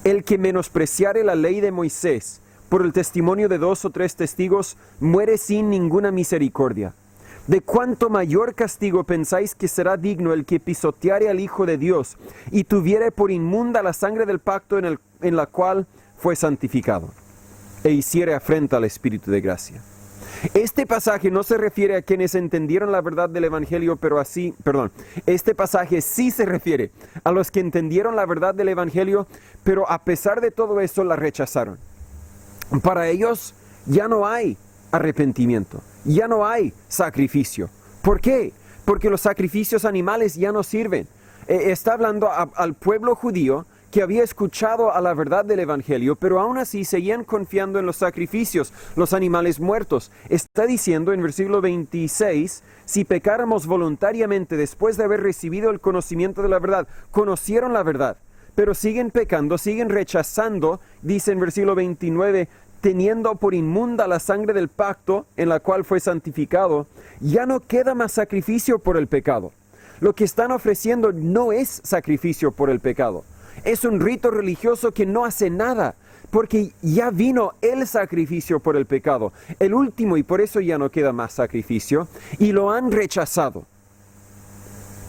Speaker 1: El que menospreciare la ley de Moisés por el testimonio de 2 o 3 testigos, muere sin ninguna misericordia. ¿De cuánto mayor castigo pensáis que será digno el que pisoteare al Hijo de Dios y tuviere por inmunda la sangre del pacto en la cual fue santificado, e hiciere afrenta al Espíritu de gracia? Este pasaje no se refiere a quienes entendieron la verdad del Evangelio, este pasaje sí se refiere a los que entendieron la verdad del Evangelio, pero a pesar de todo eso la rechazaron. Para ellos ya no hay arrepentimiento, ya no hay sacrificio. ¿Por qué? Porque los sacrificios animales ya no sirven. Está hablando al pueblo judío que había escuchado a la verdad del Evangelio, pero aún así seguían confiando en los sacrificios, los animales muertos. Está diciendo en versículo 26, si pecáramos voluntariamente después de haber recibido el conocimiento de la verdad, conocieron la verdad, pero siguen pecando, siguen rechazando, dice en versículo 29, teniendo por inmunda la sangre del pacto en la cual fue santificado, ya no queda más sacrificio por el pecado. Lo que están ofreciendo no es sacrificio por el pecado. Es un rito religioso que no hace nada, porque ya vino el sacrificio por el pecado, el último, y por eso ya no queda más sacrificio, y lo han rechazado.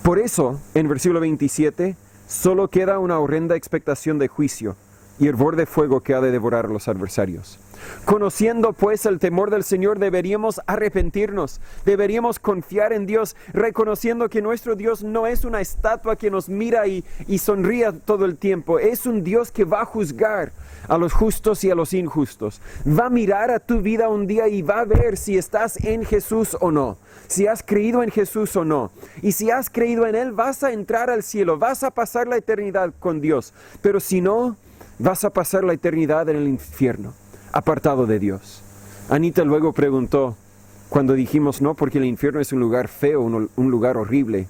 Speaker 1: Por eso, en versículo 27, solo queda una horrenda expectación de juicio y hervor de fuego que ha de devorar a los adversarios. Conociendo pues el temor del Señor, deberíamos arrepentirnos, deberíamos confiar en Dios, reconociendo que nuestro Dios no es una estatua que nos mira y sonríe todo el tiempo. Es un Dios que va a juzgar a los justos y a los injustos. Va a mirar a tu vida un día y va a ver si estás en Jesús o no, si has creído en Jesús o no. Y si has creído en Él, vas a entrar al cielo, vas a pasar la eternidad con Dios. Pero si no, vas a pasar la eternidad en el infierno, apartado de Dios. Anita luego preguntó, cuando dijimos no, porque el infierno es un lugar feo, un lugar horrible.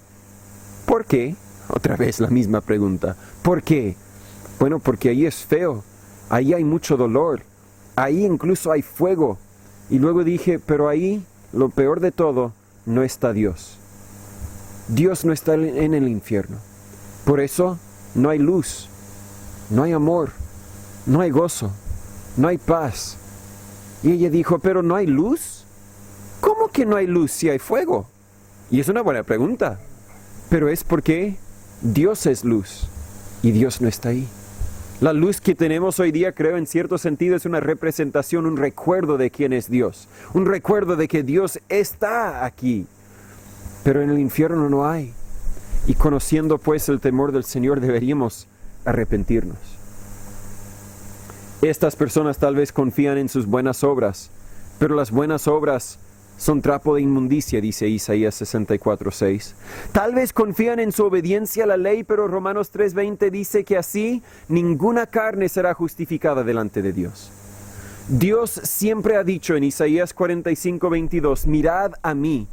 Speaker 1: ¿Por qué? Otra vez la misma pregunta. ¿Por qué? Bueno, porque ahí es feo, ahí hay mucho dolor, ahí incluso hay fuego. Y luego dije, pero ahí, lo peor de todo, no está Dios. Dios no está en el infierno. Por eso no hay luz, no hay amor, no hay gozo, no hay paz. Y ella dijo, ¿pero no hay luz? ¿Cómo que no hay luz si hay fuego? Y es una buena pregunta, pero es porque Dios es luz y Dios no está ahí. La luz que tenemos hoy día, creo, en cierto sentido es una representación, un recuerdo de quién es Dios, un recuerdo de que Dios está aquí, pero en el infierno no hay. Y conociendo pues el temor del Señor, deberíamos arrepentirnos. Estas personas tal vez confían en sus buenas obras, pero las buenas obras son trapo de inmundicia, dice Isaías 64:6. Tal vez confían en su obediencia a la ley, pero Romanos 3:20 dice que así ninguna carne será justificada delante de Dios. Dios siempre ha dicho en Isaías 45:22, mirad a mí,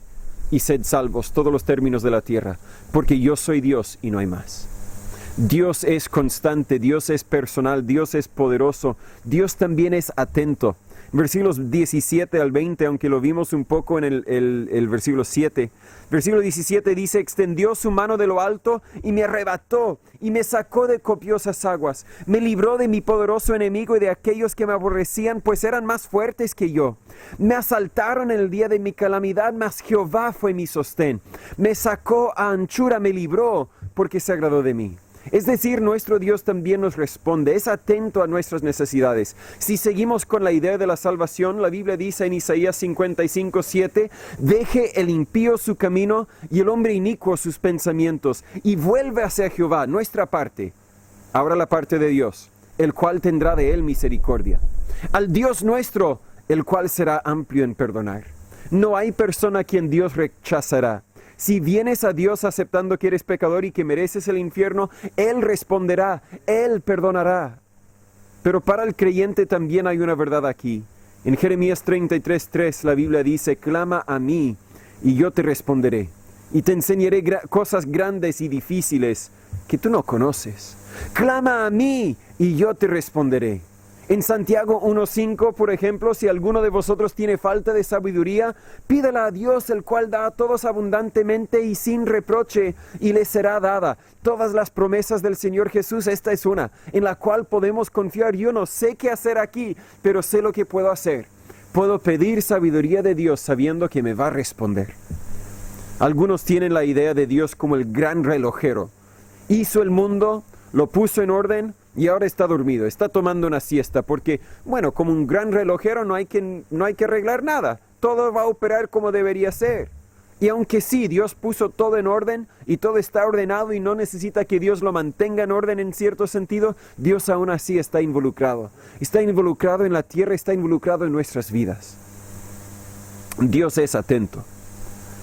Speaker 1: y sed salvos todos los términos de la tierra, porque yo soy Dios y no hay más. Dios es constante, Dios es personal, Dios es poderoso, Dios también es atento. Versículos 17 al 20, aunque lo vimos un poco en el versículo 7. Versículo 17 dice, extendió su mano de lo alto y me arrebató y me sacó de copiosas aguas. Me libró de mi poderoso enemigo y de aquellos que me aborrecían, pues eran más fuertes que yo. Me asaltaron en el día de mi calamidad, mas Jehová fue mi sostén. Me sacó a anchura, me libró, porque se agradó de mí. Es decir, nuestro Dios también nos responde, es atento a nuestras necesidades. Si seguimos con la idea de la salvación, la Biblia dice en Isaías 55:7, deje el impío su camino y el hombre inicuo sus pensamientos, y vuelve hacia Jehová, nuestra parte. Ahora la parte de Dios, el cual tendrá de él misericordia. Al Dios nuestro, el cual será amplio en perdonar. No hay persona a quien Dios rechazará. Si vienes a Dios aceptando que eres pecador y que mereces el infierno, Él responderá, Él perdonará. Pero para el creyente también hay una verdad aquí. En Jeremías 33:3 la Biblia dice, clama a mí y yo te responderé. Y te enseñaré cosas grandes y difíciles que tú no conoces. Clama a mí y yo te responderé. En Santiago 1:5, por ejemplo, si alguno de vosotros tiene falta de sabiduría, pídela a Dios, el cual da a todos abundantemente y sin reproche, y le será dada. Todas las promesas del Señor Jesús, esta es una, en la cual podemos confiar. Yo no sé qué hacer aquí, pero sé lo que puedo hacer. Puedo pedir sabiduría de Dios sabiendo que me va a responder. Algunos tienen la idea de Dios como el gran relojero. Hizo el mundo, lo puso en orden, y ahora está dormido, está tomando una siesta, porque, bueno, como un gran relojero no hay que arreglar nada. Todo va a operar como debería ser. Y aunque sí, Dios puso todo en orden y todo está ordenado y no necesita que Dios lo mantenga en orden en cierto sentido, Dios aún así está involucrado. Está involucrado en la tierra, está involucrado en nuestras vidas. Dios es atento.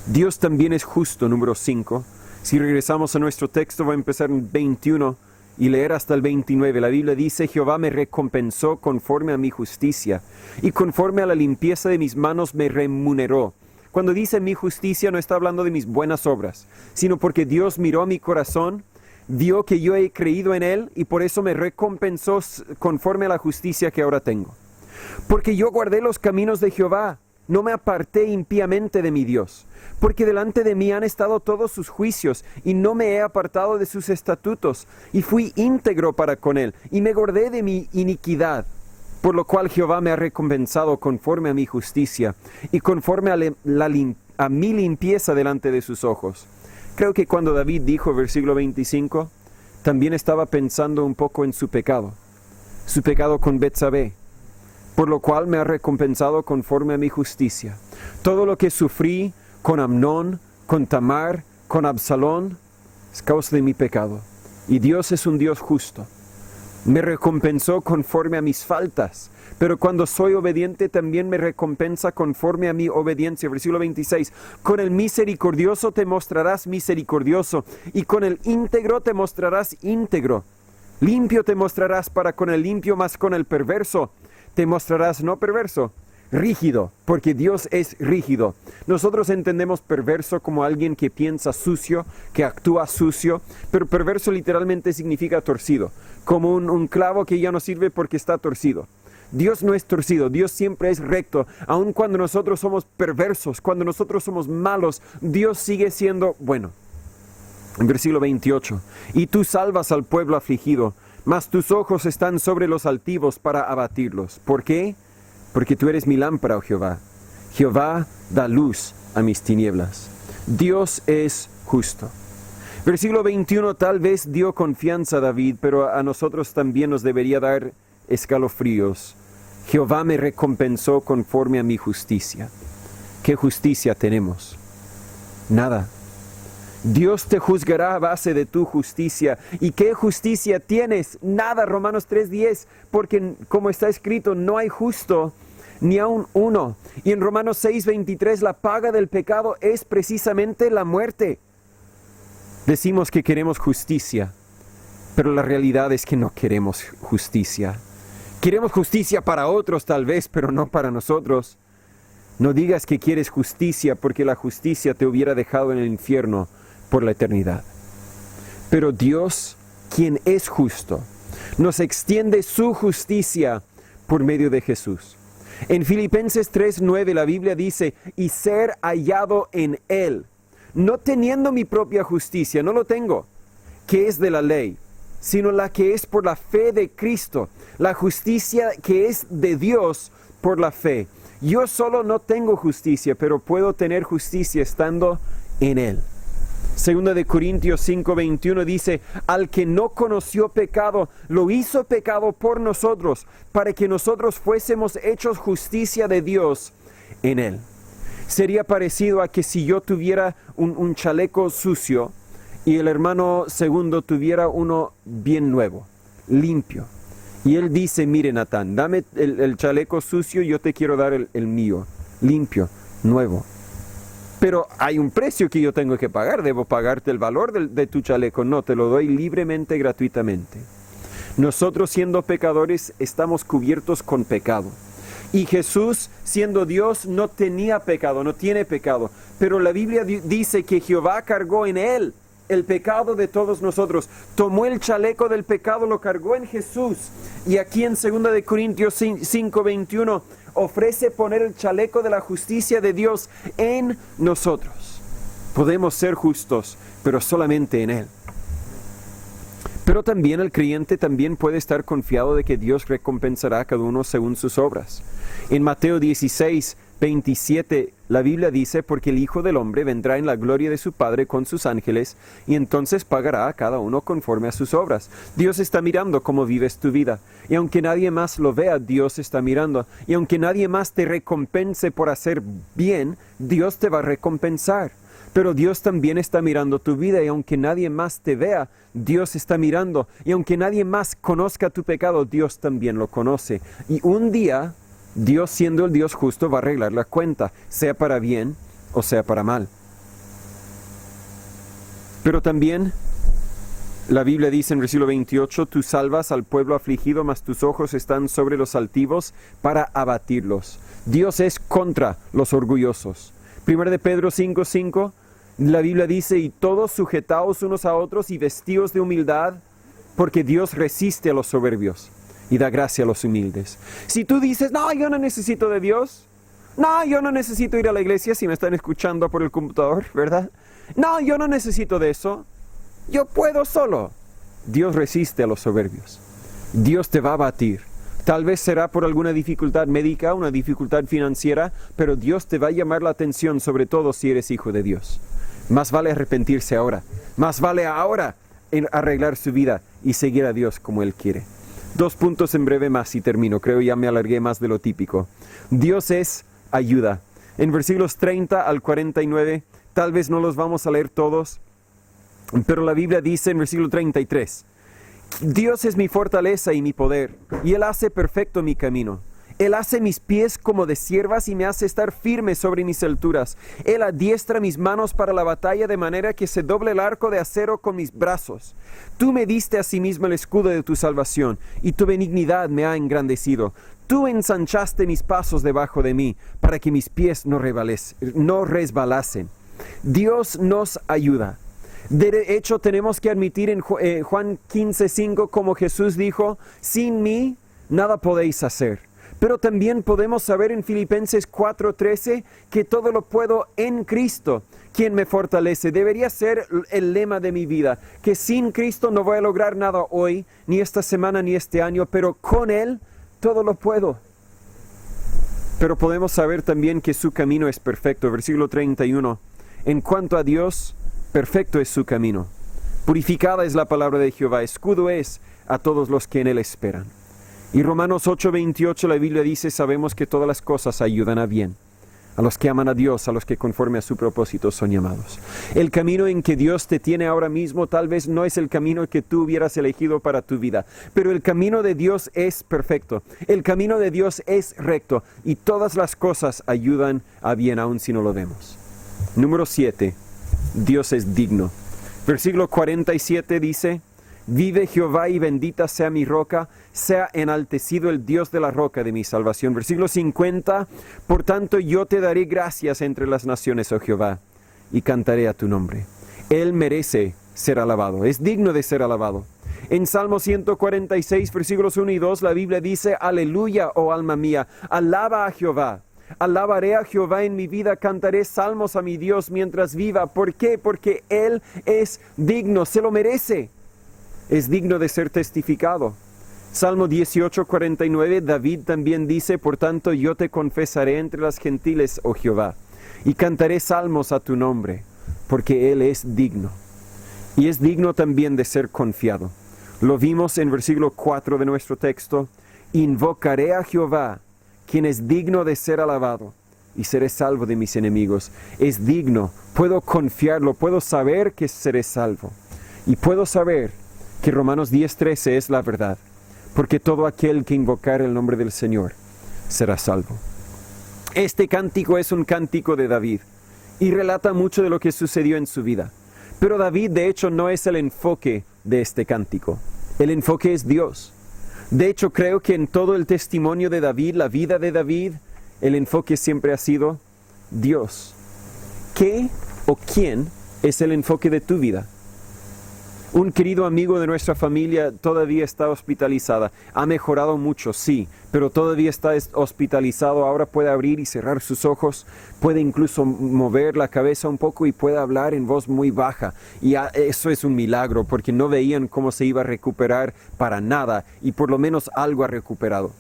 Speaker 1: Dios también es justo, número 5. Si regresamos a nuestro texto, va a empezar en 21 y leer hasta el 29. La Biblia dice, Jehová me recompensó conforme a mi justicia, y conforme a la limpieza de mis manos me remuneró. Cuando dice mi justicia, no está hablando de mis buenas obras, sino porque Dios miró mi corazón, vio que yo he creído en Él, y por eso me recompensó conforme a la justicia que ahora tengo. Porque yo guardé los caminos de Jehová, no me aparté impíamente de mi Dios. Porque delante de mí han estado todos sus juicios, y no me he apartado de sus estatutos, y fui íntegro para con él, y me guardé de mi iniquidad. Por lo cual Jehová me ha recompensado conforme a mi justicia, y conforme a mi limpieza delante de sus ojos. Creo que cuando David dijo, versículo 25, también estaba pensando un poco en su pecado con Betsabé. Por lo cual me ha recompensado conforme a mi justicia. Todo lo que sufrí con Amnón, con Tamar, con Absalón, es causa de mi pecado. Y Dios es un Dios justo. Me recompensó conforme a mis faltas, pero cuando soy obediente también me recompensa conforme a mi obediencia. Versículo 26, con el misericordioso te mostrarás misericordioso, y con el íntegro te mostrarás íntegro. Limpio te mostrarás para con el limpio, mas con el perverso te mostrarás no perverso, rígido, porque Dios es rígido. Nosotros entendemos perverso como alguien que piensa sucio, que actúa sucio, pero perverso literalmente significa torcido, como un clavo que ya no sirve porque está torcido. Dios no es torcido, Dios siempre es recto. Aun cuando nosotros somos perversos, cuando nosotros somos malos, Dios sigue siendo bueno. En versículo 28, y tú salvas al pueblo afligido, mas tus ojos están sobre los altivos para abatirlos. ¿Por qué? Porque tú eres mi lámpara, oh Jehová. Jehová da luz a mis tinieblas. Dios es justo. Versículo 21 tal vez dio confianza a David, pero a nosotros también nos debería dar escalofríos. Jehová me recompensó conforme a mi justicia. ¿Qué justicia tenemos? Nada. Dios te juzgará a base de tu justicia. ¿Y qué justicia tienes? Nada, Romanos 3:10, porque como está escrito, no hay justo ni aun uno. Y en Romanos 6:23, la paga del pecado es precisamente la muerte. Decimos que queremos justicia, pero la realidad es que no queremos justicia. Queremos justicia para otros tal vez, pero no para nosotros. No digas que quieres justicia, porque la justicia te hubiera dejado en el infierno por la eternidad. Pero Dios, quien es justo, nos extiende su justicia por medio de Jesús. En Filipenses 3:9 la Biblia dice, y ser hallado en Él, no teniendo mi propia justicia, no lo tengo, que es de la ley, sino la que es por la fe de Cristo, la justicia que es de Dios por la fe. Yo solo no tengo justicia, pero puedo tener justicia estando en Él. Segunda de Corintios 5:21 dice, al que no conoció pecado, lo hizo pecado por nosotros, para que nosotros fuésemos hechos justicia de Dios en Él. Sería parecido a que si yo tuviera un chaleco sucio y el hermano segundo tuviera uno bien nuevo, limpio. Y él dice, mire Natán, dame el chaleco sucio, yo te quiero dar el mío, limpio, nuevo. Pero hay un precio que yo tengo que pagar, debo pagarte el valor de tu chaleco. No, te lo doy libremente, gratuitamente. Nosotros siendo pecadores estamos cubiertos con pecado. Y Jesús, siendo Dios, no tenía pecado, no tiene pecado. Pero la Biblia dice que Jehová cargó en Él el pecado de todos nosotros. Tomó el chaleco del pecado, lo cargó en Jesús. Y aquí en 2 de Corintios 5:21 ofrece poner el chaleco de la justicia de Dios en nosotros. Podemos ser justos, pero solamente en Él. Pero también el creyente también puede estar confiado de que Dios recompensará a cada uno según sus obras. En Mateo 16:27 la Biblia dice, porque el Hijo del Hombre vendrá en la gloria de su Padre con sus ángeles, y entonces pagará a cada uno conforme a sus obras. Dios está mirando cómo vives tu vida, y aunque nadie más lo vea, Dios está mirando, y aunque nadie más te recompense por hacer bien, Dios te va a recompensar. Pero Dios también está mirando tu vida, y aunque nadie más te vea, Dios está mirando, y aunque nadie más conozca tu pecado, Dios también lo conoce. Y un día, Dios, siendo el Dios justo, va a arreglar la cuenta, sea para bien o sea para mal. Pero también la Biblia dice en versículo 28, tú salvas al pueblo afligido, mas tus ojos están sobre los altivos para abatirlos. Dios es contra los orgullosos. 1 de Pedro 5:5, la Biblia dice, y todos sujetaos unos a otros y vestidos de humildad, porque Dios resiste a los soberbios y da gracia a los humildes. Si tú dices, no, yo no necesito de Dios, no, yo no necesito ir a la iglesia, si me están escuchando por el computador, ¿verdad? No, yo no necesito de eso, yo puedo solo. Dios resiste a los soberbios. Dios te va a batir. Tal vez será por alguna dificultad médica, una dificultad financiera, pero Dios te va a llamar la atención, sobre todo si eres hijo de Dios. Más vale arrepentirse ahora, más vale ahora arreglar su vida y seguir a Dios como Él quiere. 2 puntos en breve más y termino. Creo ya me alargué más de lo típico. Dios es ayuda. En versículos 30 al 49, tal vez no los vamos a leer todos, pero la Biblia dice en versículo 33, Dios es mi fortaleza y mi poder, y Él hace perfecto mi camino. Él hace mis pies como de ciervas y me hace estar firme sobre mis alturas. Él adiestra mis manos para la batalla de manera que se doble el arco de acero con mis brazos. Tú me diste a sí mismo el escudo de tu salvación, y tu benignidad me ha engrandecido. Tú ensanchaste mis pasos debajo de mí, para que mis pies no resbalasen. Dios nos ayuda. De hecho, tenemos que admitir en Juan 15:5, como Jesús dijo, sin mí nada podéis hacer. Pero también podemos saber en Filipenses 4:13 que todo lo puedo en Cristo, quien me fortalece. Debería ser el lema de mi vida, que sin Cristo no voy a lograr nada hoy, ni esta semana, ni este año, pero con Él todo lo puedo. Pero podemos saber también que su camino es perfecto. Versículo 31. En cuanto a Dios, perfecto es su camino. Purificada es la palabra de Jehová, escudo es a todos los que en Él esperan. Y Romanos 8:28 la Biblia dice, sabemos que todas las cosas ayudan a bien, a los que aman a Dios, a los que conforme a su propósito son llamados. El camino en que Dios te tiene ahora mismo tal vez no es el camino que tú hubieras elegido para tu vida, pero el camino de Dios es perfecto, el camino de Dios es recto, y todas las cosas ayudan a bien aun si no lo vemos. Número 7, Dios es digno. Versículo 47 dice, Vive Jehová y bendita sea mi roca, sea enaltecido el Dios de la roca de mi salvación. Versículo 50, por tanto yo te daré gracias entre las naciones, oh Jehová, y cantaré a tu nombre. Él merece ser alabado, es digno de ser alabado. En Salmo 146, versículos 1 y 2, la Biblia dice, aleluya, oh alma mía, alaba a Jehová. Alabaré a Jehová en mi vida, cantaré salmos a mi Dios mientras viva. ¿Por qué? Porque Él es digno, se lo merece. Es digno de ser testificado. Salmo 18, 49, David también dice, por tanto yo te confesaré entre las gentiles, oh Jehová, y cantaré salmos a tu nombre, porque Él es digno. Y es digno también de ser confiado. Lo vimos en versículo 4 de nuestro texto, invocaré a Jehová, quien es digno de ser alabado, y seré salvo de mis enemigos. Es digno, puedo confiarlo, puedo saber que seré salvo. Y puedo saber que Romanos 10:13 es la verdad, porque todo aquel que invocar el nombre del Señor será salvo. Este cántico es un cántico de David, y relata mucho de lo que sucedió en su vida. Pero David, de hecho, no es el enfoque de este cántico. El enfoque es Dios. De hecho, creo que en todo el testimonio de David, la vida de David, el enfoque siempre ha sido Dios. ¿Qué o quién es el enfoque de tu vida? Un querido amigo de nuestra familia todavía está hospitalizada. Ha mejorado mucho, sí, pero todavía está hospitalizado. Ahora puede abrir y cerrar sus ojos, puede incluso mover la cabeza un poco y puede hablar en voz muy baja. Y eso es un milagro, porque no veían cómo se iba a recuperar para nada, y por lo menos algo ha recuperado.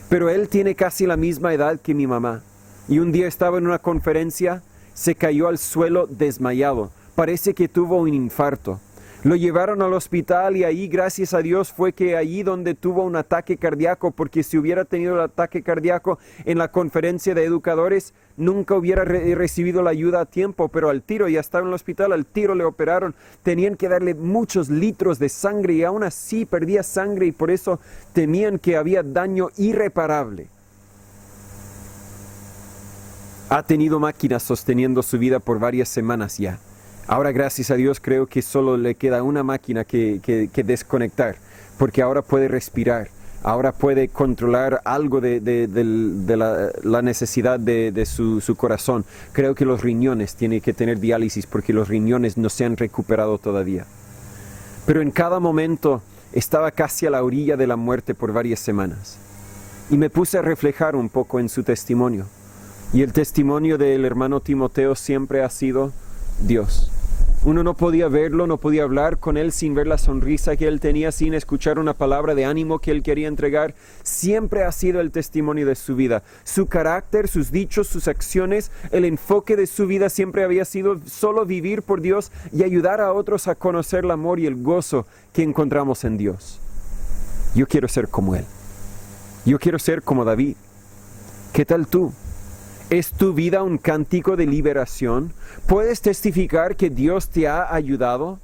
Speaker 1: Pero él tiene casi la misma edad que mi mamá. Y un día estaba en una conferencia, se cayó al suelo desmayado. Parece que tuvo un infarto. Lo llevaron al hospital y ahí, gracias a Dios, fue que allí donde tuvo un ataque cardíaco, porque si hubiera tenido el ataque cardíaco en la conferencia de educadores, nunca hubiera recibido la ayuda a tiempo, pero al tiro, ya estaba en el hospital, al tiro le operaron, tenían que darle muchos litros de sangre y aún así perdía sangre y por eso temían que había daño irreparable. Ha tenido máquinas sosteniendo su vida por varias semanas ya. Ahora, gracias a Dios, creo que solo le queda una máquina que desconectar, porque ahora puede respirar, ahora puede controlar algo de la necesidad de su corazón. Creo que los riñones tienen que tener diálisis porque los riñones no se han recuperado todavía. Pero en cada momento estaba casi a la orilla de la muerte por varias semanas. Y me puse a reflejar un poco en su testimonio. Y el testimonio del hermano Timoteo siempre ha sido Dios. Uno no podía verlo, no podía hablar con él sin ver la sonrisa que él tenía, sin escuchar una palabra de ánimo que él quería entregar. Siempre ha sido el testimonio de su vida. Su carácter, sus dichos, sus acciones, el enfoque de su vida siempre había sido solo vivir por Dios y ayudar a otros a conocer el amor y el gozo que encontramos en Dios. Yo quiero ser como él. Yo quiero ser como David. ¿Qué tal tú? ¿Es tu vida un cántico de liberación? ¿Puedes testificar que Dios te ha ayudado?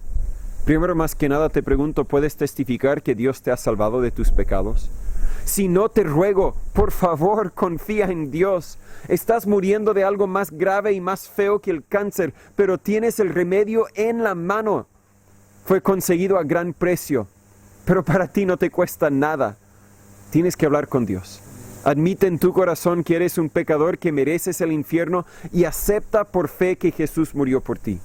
Speaker 1: Primero, más que nada, te pregunto, ¿puedes testificar que Dios te ha salvado de tus pecados? Si no, te ruego, por favor, confía en Dios. Estás muriendo de algo más grave y más feo que el cáncer, pero tienes el remedio en la mano. Fue conseguido a gran precio, pero para ti no te cuesta nada. Tienes que hablar con Dios. Admite en tu corazón que eres un pecador, que mereces el infierno y acepta por fe que Jesús murió por ti.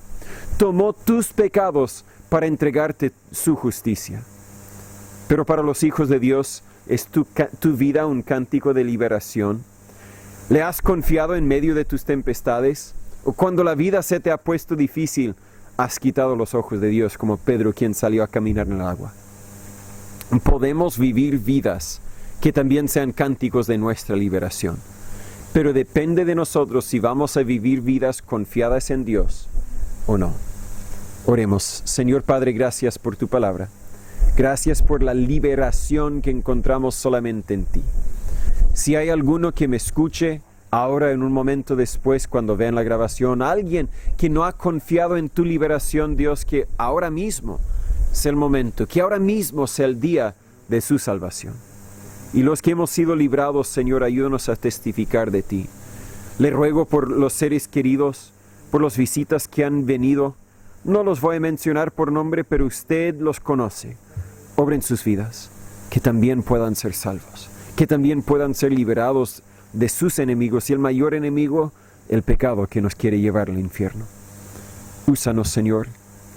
Speaker 1: Tomó tus pecados para entregarte su justicia. Pero para los hijos de Dios, ¿es tu vida un cántico de liberación? ¿Le has confiado en medio de tus tempestades? ¿O cuando la vida se te ha puesto difícil, has quitado los ojos de Dios como Pedro, quien salió a caminar en el agua? Podemos vivir vidas que también sean cánticos de nuestra liberación. Pero depende de nosotros si vamos a vivir vidas confiadas en Dios o no. Oremos. Señor Padre, gracias por tu palabra. Gracias por la liberación que encontramos solamente en ti. Si hay alguno que me escuche ahora, en un momento después, cuando vean la grabación, alguien que no ha confiado en tu liberación, Dios, que ahora mismo sea el momento, que ahora mismo sea el día de su salvación. Y los que hemos sido librados, Señor, ayúdanos a testificar de ti. Le ruego por los seres queridos, por las visitas que han venido. No los voy a mencionar por nombre, pero usted los conoce. obra en sus vidas, que también puedan ser salvos, que también puedan ser liberados de sus enemigos y el mayor enemigo, el pecado que nos quiere llevar al infierno. Úsanos, Señor,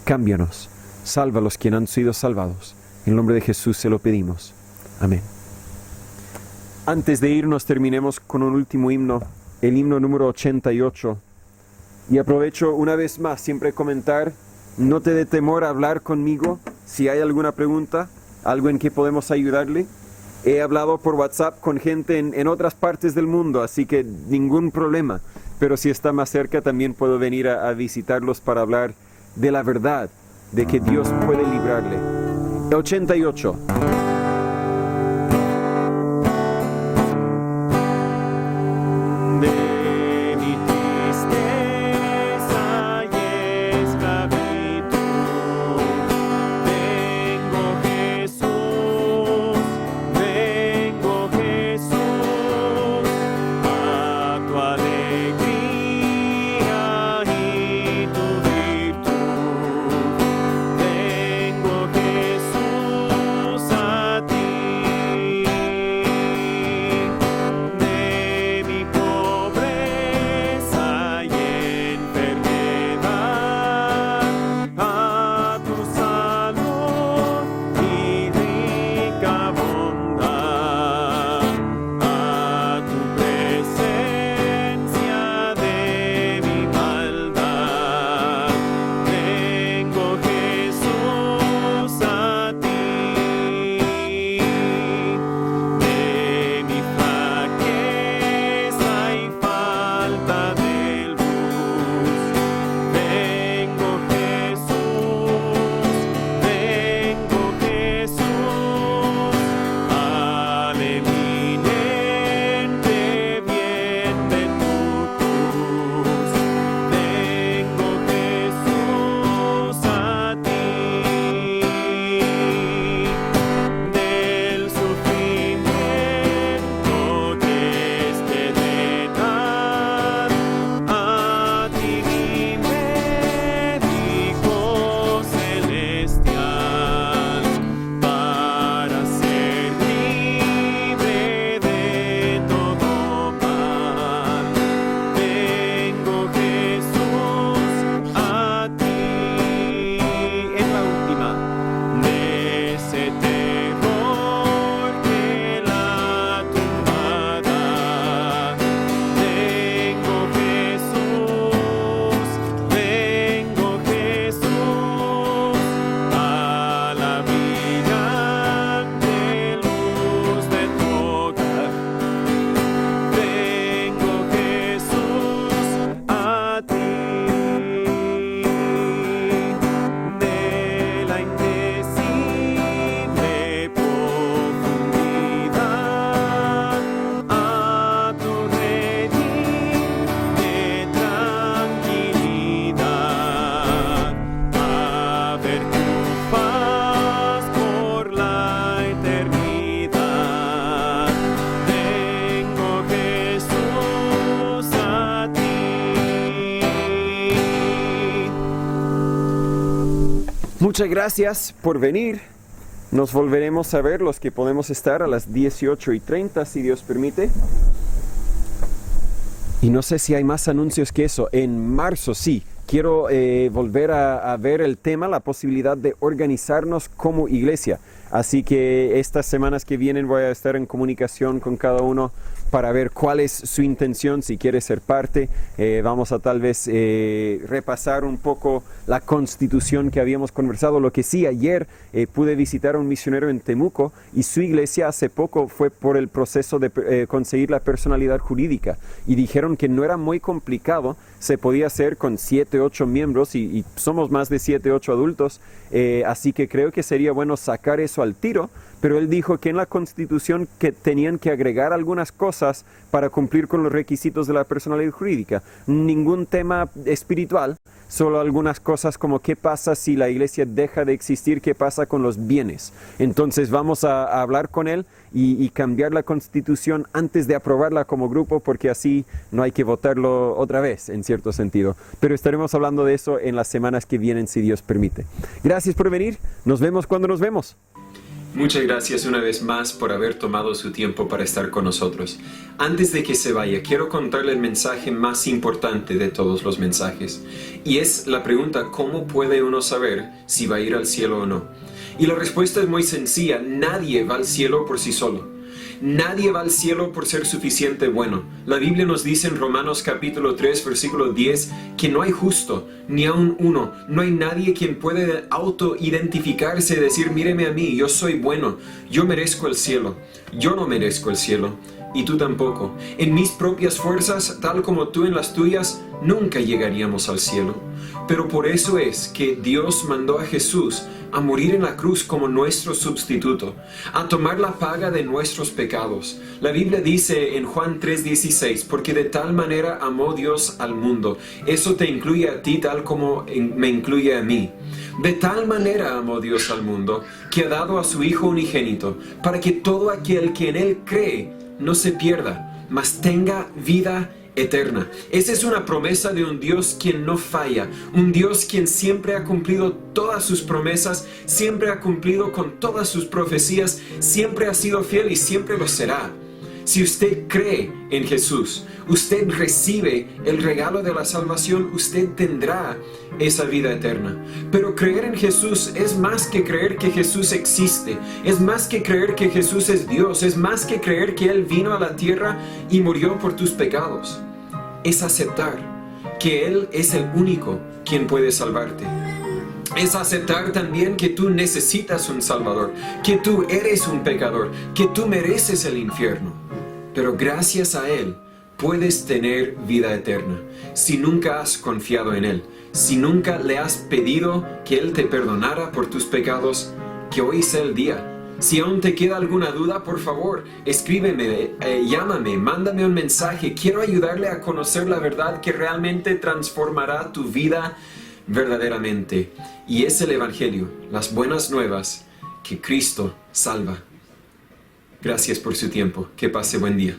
Speaker 1: cámbianos, salva a los que han sido salvados. En el nombre de Jesús se lo pedimos. Amén. Antes de irnos, terminemos con un último himno, el himno número 88. Y aprovecho una vez más siempre comentar, no te dé temor a hablar conmigo si hay alguna pregunta, algo en que podemos ayudarle. He hablado por WhatsApp con gente en otras partes del mundo, así que ningún problema. Pero si está más cerca, también puedo venir a visitarlos para hablar de la verdad, de que Dios puede librarle. 88. Muchas gracias por venir. Nos volveremos a ver los que podemos estar a las 18:30, si Dios permite. Y no sé si hay más anuncios que eso. En marzo, sí. Quiero volver a ver el tema, la posibilidad de organizarnos como iglesia. Así que estas semanas que vienen voy a estar en comunicación con cada uno para ver cuál es su intención, si quiere ser parte. Vamos a tal vez repasar un poco la constitución que habíamos conversado. Lo que sí, ayer pude visitar a un misionero en Temuco y su iglesia hace poco fue por el proceso de conseguir la personalidad jurídica y dijeron que no era muy complicado, se podía hacer con 7, 8 miembros y somos más de 7, 8 adultos, así que creo que sería bueno sacar eso al tiro. Pero él dijo que en la Constitución que tenían que agregar algunas cosas para cumplir con los requisitos de la personalidad jurídica. Ningún tema espiritual, solo algunas cosas como qué pasa si la iglesia deja de existir, qué pasa con los bienes. Entonces vamos a hablar con él y cambiar la Constitución antes de aprobarla como grupo, porque así no hay que votarlo otra vez, en cierto sentido. Pero estaremos hablando de eso en las semanas que vienen, si Dios permite. Gracias por venir. Nos vemos cuando nos vemos. Muchas gracias una vez más por haber tomado su tiempo para estar con nosotros. Antes de que se vaya, quiero contarle el mensaje más importante de todos los mensajes. Y es la pregunta, ¿cómo puede uno saber si va a ir al cielo o no? Y la respuesta es muy sencilla, nadie va al cielo por sí solo. Nadie va al cielo por ser suficiente bueno. La Biblia nos dice en Romanos capítulo 3, versículo 10, que no hay justo, ni aun uno. No hay nadie quien puede autoidentificarse y decir, míreme a mí, yo soy bueno, yo merezco el cielo. Yo no merezco el cielo, y tú tampoco. En mis propias fuerzas, tal como tú en las tuyas, nunca llegaríamos al cielo. Pero por eso es que Dios mandó a Jesús a morir en la cruz como nuestro sustituto, a tomar la paga de nuestros pecados. La Biblia dice en Juan 3:16, porque de tal manera amó Dios al mundo. Eso te incluye a ti tal como me incluye a mí. De tal manera amó Dios al mundo, que ha dado a su Hijo unigénito, para que todo aquel que en Él cree no se pierda, mas tenga vida eterna. Esa es una promesa de un Dios quien no falla, un Dios quien siempre ha cumplido todas sus promesas, siempre ha cumplido con todas sus profecías, siempre ha sido fiel y siempre lo será. Si usted cree en Jesús, usted recibe el regalo de la salvación, usted tendrá esa vida eterna. Pero creer en Jesús es más que creer que Jesús existe, es más que creer que Jesús es Dios, es más que creer que Él vino a la tierra y murió por tus pecados. Es aceptar que Él es el único quien puede salvarte. Es aceptar también que tú necesitas un Salvador, que tú eres un pecador, que tú mereces el infierno. Pero gracias a Él puedes tener vida eterna. Si nunca has confiado en Él, si nunca le has pedido que Él te perdonara por tus pecados, que hoy sea el día. Si aún te queda alguna duda, por favor, escríbeme, llámame, mándame un mensaje. Quiero ayudarle a conocer la verdad que realmente transformará tu vida verdaderamente. Y es el Evangelio, las buenas nuevas, que Cristo salva. Gracias por su tiempo. Que pase buen día.